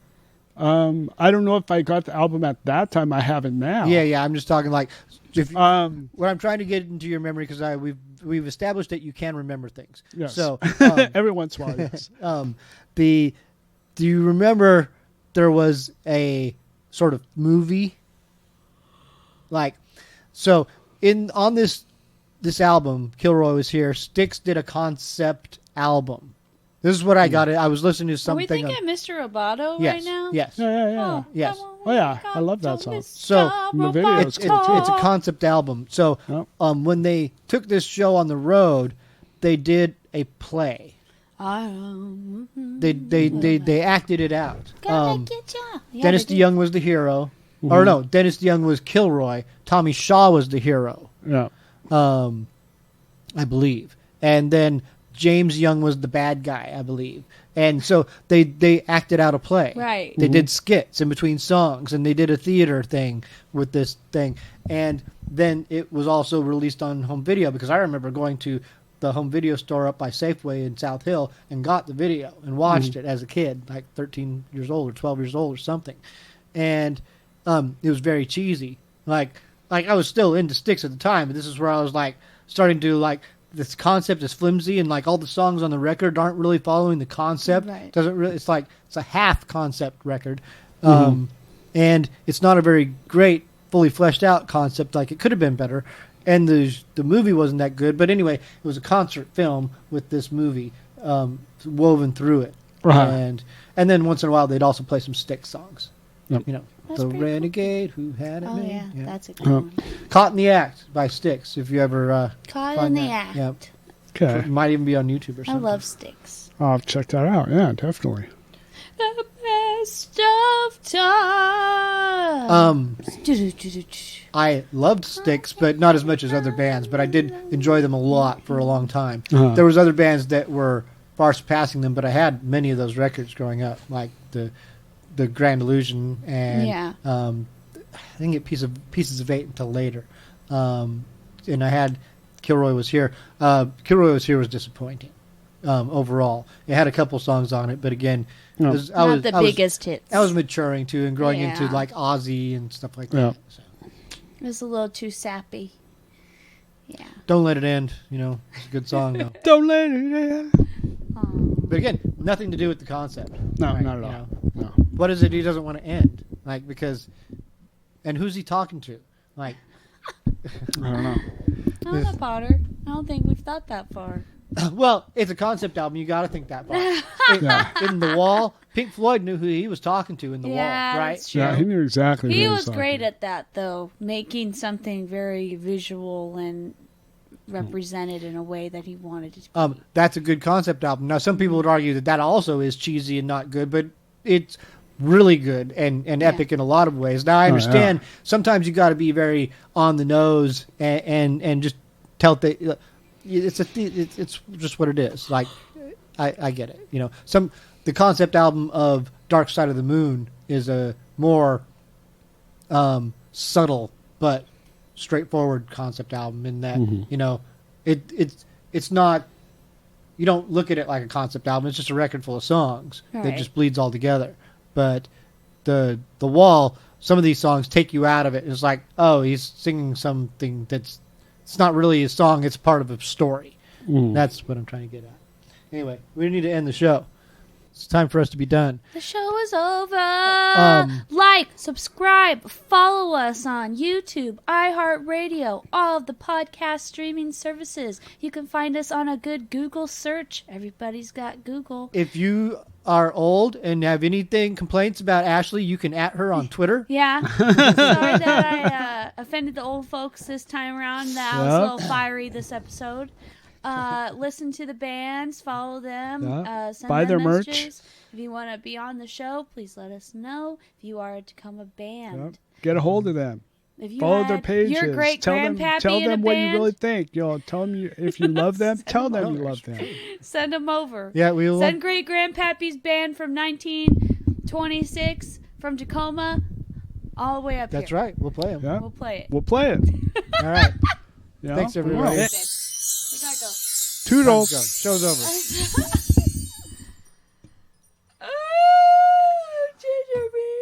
I don't know if I got the album at that time. I have it now. Yeah. I'm just talking like, if what I'm trying to get into your memory, because we've established that you can remember things. Yes. So every once in a while, yes. Do you remember there was a sort of movie? Like, so on this album, Kilroy Was Here, Styx did a concept album. This is what I got. I was listening to something. Are we thinking Mr. Roboto yes, right now? Yes. Yeah. Yes. Oh yeah, I love that song. So the video it's a concept album. So when they took this show on the road, they did a play. They acted it out. Dennis DeYoung was the hero. Mm-hmm. Or no, Dennis DeYoung was Kilroy. Tommy Shaw was the hero. Yeah. I believe. And then James Young was the bad guy, I believe. And so they acted out a play. Right. They did skits in between songs, and they did a theater thing with this thing. And then it was also released on home video, because I remember going to the home video store up by Safeway in South Hill and got the video and watched it as a kid, like 13 years old or 12 years old or something. And it was very cheesy. Like I was still into Styx at the time, but this is where I was like starting to like, this concept is flimsy, and like all the songs on the record aren't really following the concept. Right. Doesn't really. It's like it's a half concept record, and it's not a very great, fully fleshed out concept. Like it could have been better, and the movie wasn't that good. But anyway, it was a concert film with this movie woven through it, and then once in a while they'd also play some Styx songs. Yep. You know, That's the pretty renegade who had it. Oh made. yeah, that's a good one. Caught in the Act by Styx. If you ever Caught find in the that. Act. Yep. Okay. It might even be on YouTube or I something. love Styx. I'll check that out. Yeah, definitely. The best of times. I loved Styx, but not as much as other bands. But I did enjoy them a lot for a long time. There was other bands that were far surpassing them, but I had many of those records growing up, like the Grand Illusion and I think it Pieces of Eight until later. And I had Kilroy Was Here. Kilroy Was Here was disappointing overall. It had a couple songs on it, but again, not the biggest hits. I was maturing too and growing into like Ozzy and stuff like that. So. It was a little too sappy. Yeah. Don't Let It End. You know, it's a good song though. Don't let it end. But again, nothing to do with the concept. No, right? not at all. No. What is it he doesn't want to end? Like, because, and who's he talking to? Like, I don't know. Not a Potter. I don't think we've thought that far. Well, it's a concept album. You got to think that far. In The Wall, Pink Floyd knew who he was talking to in The Wall, right? That's true. Yeah, he knew exactly. He what was talking great about. at that, though, making something very visual and represented in a way that he wanted it to be. That's a good concept album. Now, some people would argue that also is cheesy and not good, but it's really good and epic in a lot of ways. Now, I understand sometimes you got to be very on the nose and just tell it's just what it is. Like, I get it. You know, the concept album of Dark Side of the Moon is a more subtle but straightforward concept album in that you know it's not, you don't look at it like a concept album. It's just a record full of songs that just bleeds all together. But the Wall, some of these songs take you out of it. It's like, oh, he's singing something it's not really a song, it's part of a story. That's what I'm trying to get at. Anyway, we need to end the show. It's time for us to be done. The show is over. Like, subscribe, follow us on YouTube, iHeartRadio, all of the podcast streaming services. You can find us on a good Google search. Everybody's got Google. If you are old and have anything complaints about Ashlee, you can @ her on Twitter. Yeah. Sorry that I offended the old folks this time around. That I was a little fiery this episode. Listen to the bands, follow them, send buy them their messages. If you want to be on the show, please let us know. If you are a Tacoma band, get a hold of them. If you follow their had pages. your great tell them grandpappy in a what band, you really think. Tell them if you love them. Tell them you love them. send them over. Yeah, we will. Send great grandpappy's band from 1926 from Tacoma all the way up That's here. right. We'll play them. Yeah. We'll play it. We'll play it. All right. Thanks, everybody. We gotta go. Toodles. Show's over. Ginger beer.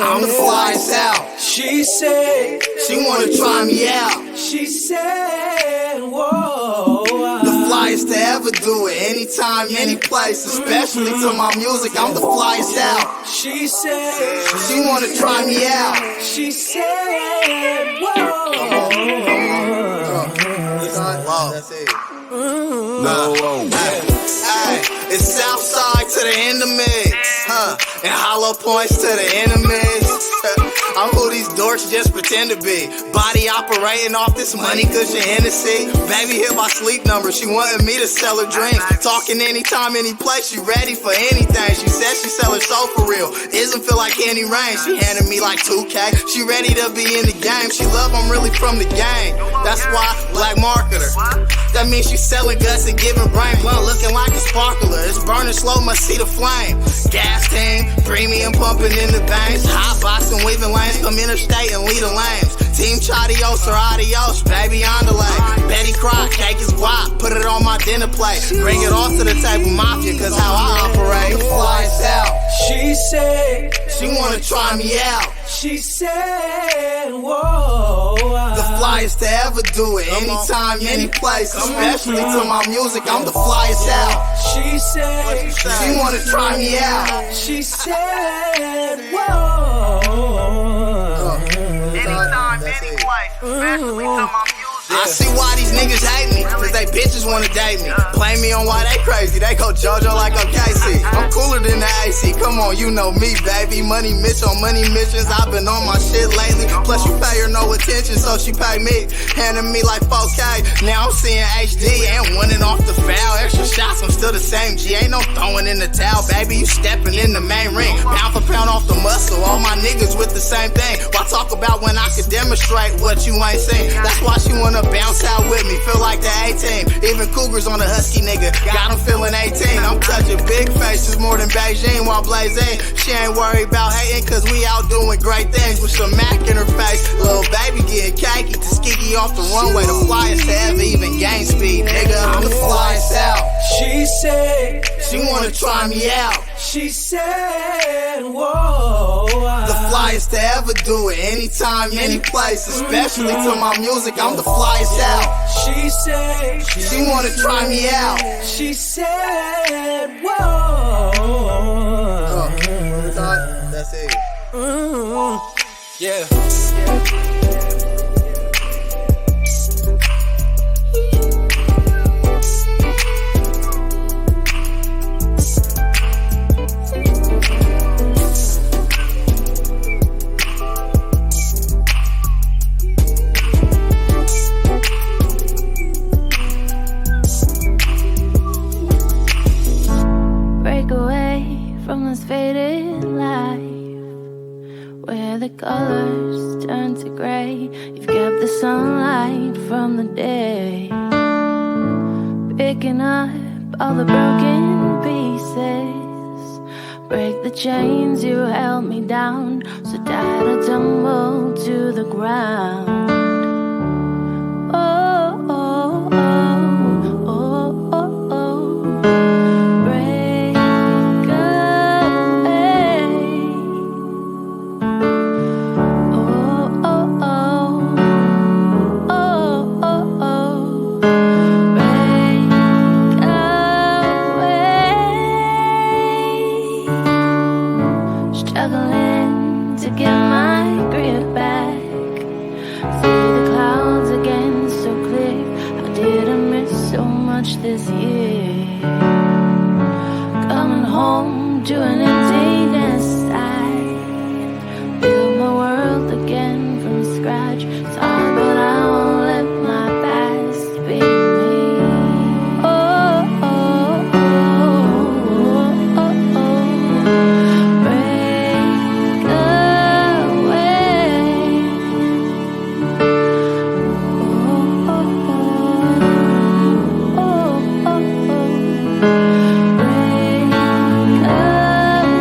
I'm the flyest out. She said She wanna try me out. She said, whoa. The flyest to ever do it. Anytime, any place. Especially to my music, I'm the flyest out. She said She wanna try me out. She said, whoa. That's it. Hey, it's Southside to the end of me, and hollow points to the enemies. I'm who these dorks just pretend to be. Body operating off this money cause you're Hennessy. Baby hit my sleep number, she wanted me to sell her dreams. Talking anytime, any place, she ready for anything. She said she sell her soul for real, isn't feel like any rain. She handed me like 2K, she ready to be in the game. She love I'm really from the gang, that's why black marketer. That means she selling guts and giving brain blunt, looking like a sparkler. It's burning slow, must see the flame. Gas team, premium pumping in the banks. Hot boxing, weaving lanes, come interstate and lead the lanes. Team Chadios or adios, baby on delay. Betty cry, cake is guap, put it on my dinner plate. Bring it all to the table, mafia, cause how I operate. Flies out. She said She wanna try me out. She said, whoa. The flyest to ever do it. Anytime, any place. Especially to my music, I'm the flyest out. She said She wanna try me out. She said, whoa. Anytime, any place. Especially to my music. I see why these niggas hate me, cause they bitches wanna date me. Play me on why they crazy, they go JoJo like I'm Casey. I'm cooler than the AC, come on, you know me, baby. Money Mitch on money missions, I've been on my shit lately. Plus you pay her no attention, so she pay me. Handing me like 4K, now I'm seeing HD and winning off the foul. Extra shots, I'm still the same G, ain't no throwing in the towel, baby. You stepping in the main ring, pound for pound off the muscle. All my niggas with the same thing. Why talk about when I could demonstrate what you ain't seen? That's why she wanna bounce out with me, feel like the A-team. Even Cougars on the Husky nigga, got him feeling 18. I'm touching big faces more than Beijing while blazing. She ain't worried about hating cause we out doing great things. With some Mac in her face, little baby getting cakey. Tuskegee off the runway, the flyest to ever even gain speed. Nigga, I'm the flyest out. She said She wanna try me out. She said, whoa. The flyest to ever do it. Anytime, any place. Especially to my music, I'm the flyest out. She said She wanna try me out. She said, whoa. That's it. Yeah. Break away from this faded life where the colors turn to gray. You've kept the sunlight from the day, picking up all the broken pieces. Break the chains, you held me down, so tight I tumble to the ground. Oh, oh, oh, oh, oh, oh. Break away. Oh, oh, oh, oh, oh, oh. Break away. Struggling to get my grip back. See the clouds again so clear. I didn't miss so much this year. Coming home to an emptiness I build my world again from scratch. Sorry, but I won't let my past be me. Oh, oh, oh, oh, oh, oh. Break away. Oh, oh, oh, oh, oh, oh. Break away.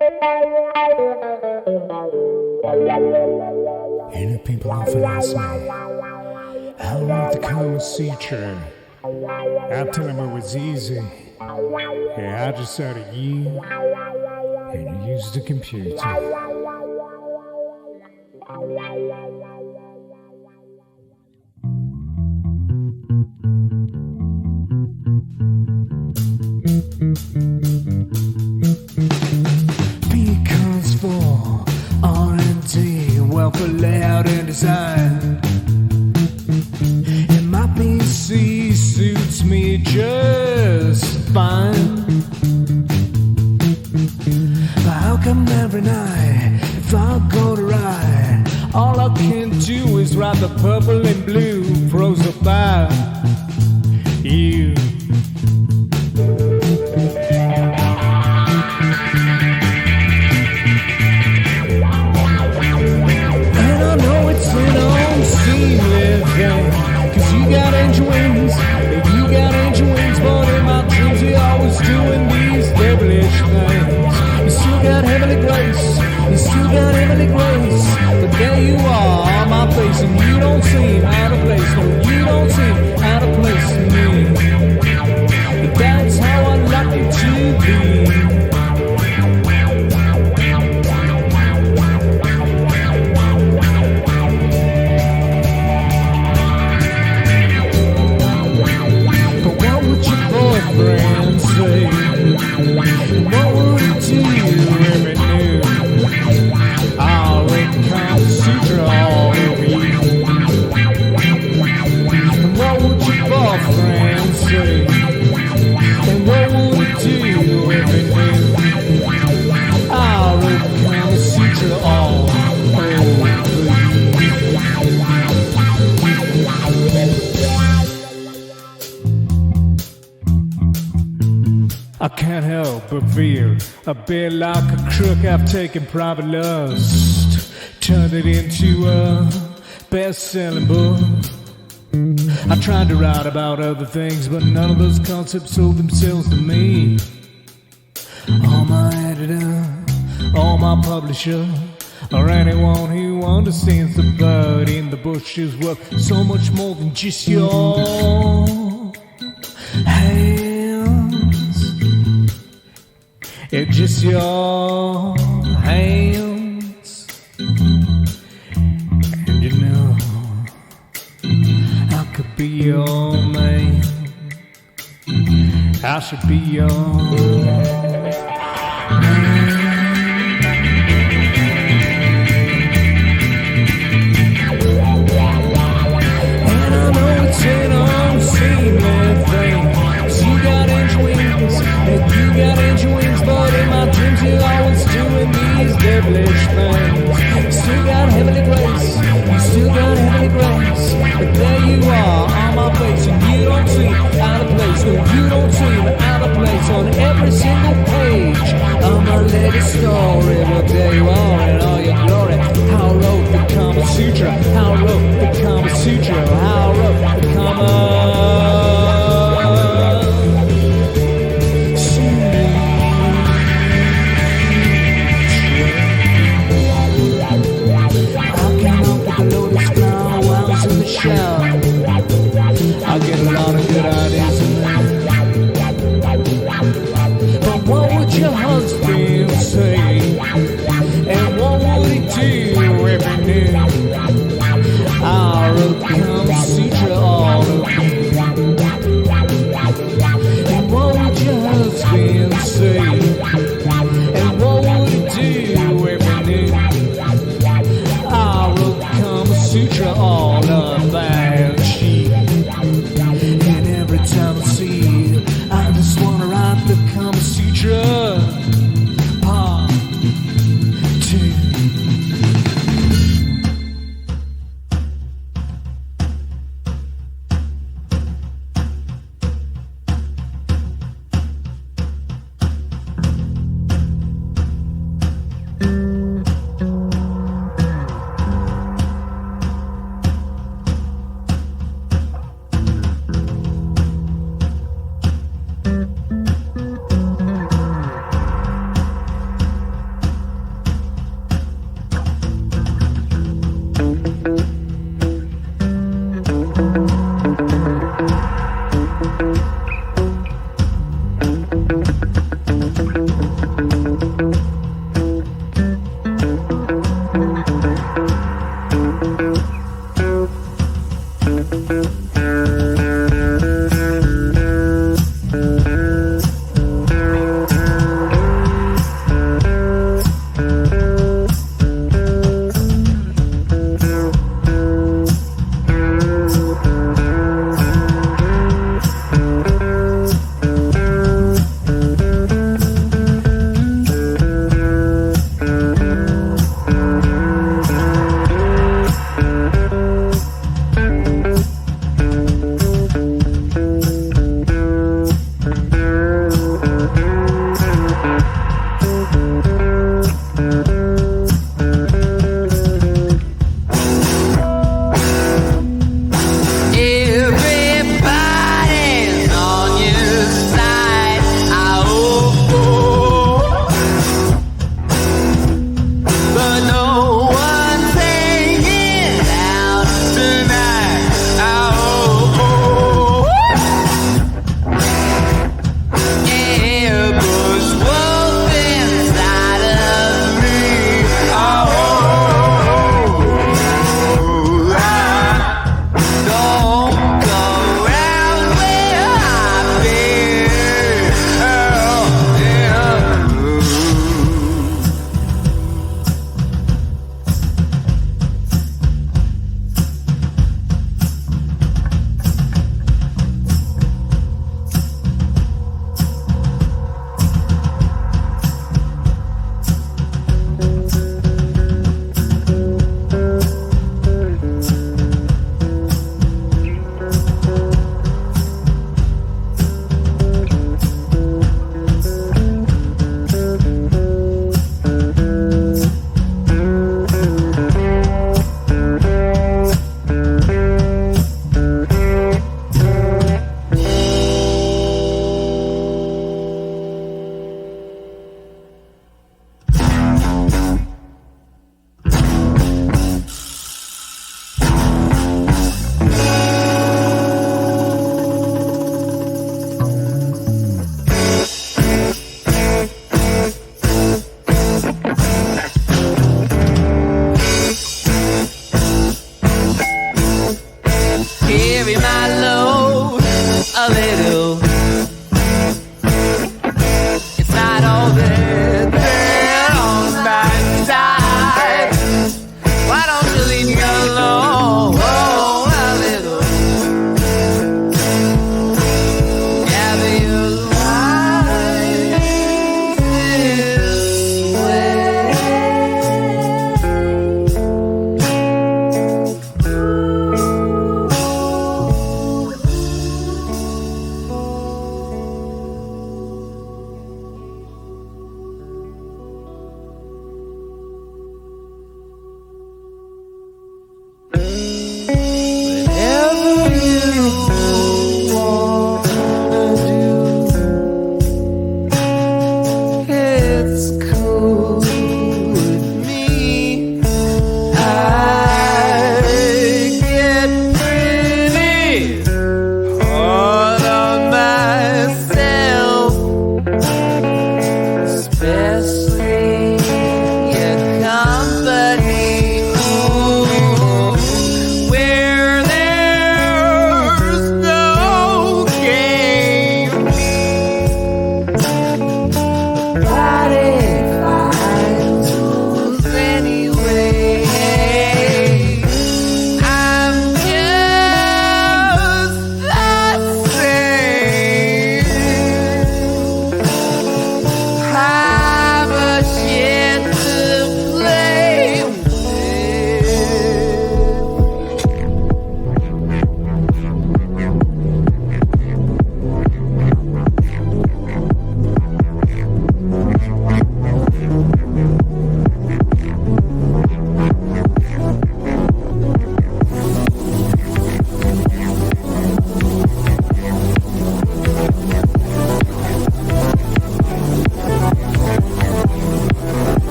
And the people often ask me, how wrote the Kama Sutra? I tell them it was easy. Yeah, I just started you and you used the computer. Beacons for R&D, well for layout and design. And my PC suits me just fine. But how come every night, if I go to ride, all I can do is ride the purple and blue pros of fire? You. And I know it's an unseemly thing, 'cause you got angel wings, and you got angel wings, but in my dreams you're always doing these devilish things. You still got heavenly grace, you still got heavenly grace, but there you are on my face, and you don't seem out of place. No, you don't seem out of place to me. But that's how I like it to be. Boyfriend say, what would it do if it knew I'll read the Kama Sutra all over you? And what would your boyfriend say? And what would it do if it knew I'll read the Kama Sutra all over you? I can't help but feel a bit like a crook. I've taken private lust, turned it into a best-selling book. I tried to write about other things, but none of those concepts sold themselves to me. All my editor, all my publisher, or anyone who understands the bird in the bush is worth so much more than just your hands. It's just your hands. And you know, I could be your man. I should be your man. And I know it's an unseemly thing, 'cause you got angel wings, and you got angel wings, but in my dreams you're always doing these devilish things. You still got heavenly grace, you still got heavenly grace, but there you are on my face, and you don't seem out of place. No, you don't seem out of place on every single page of my latest story. Well, there you are in all your glory. How I wrote the Kama Sutra, how I wrote the Kama Sutra, how I wrote the Kama. I get a lot of good ideas in there. But what would your husband say? And what would he do if he knew I wrote the Kama Sutra?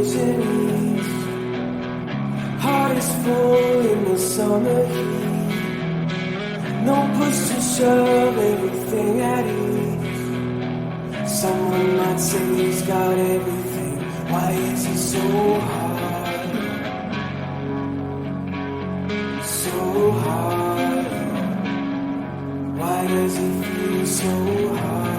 comforts and ease. Heart is full in the summer heat. No push to shove, everything at ease. Someone might say he's got everything. Why is he so hard? So hard. Why does he feel so hard?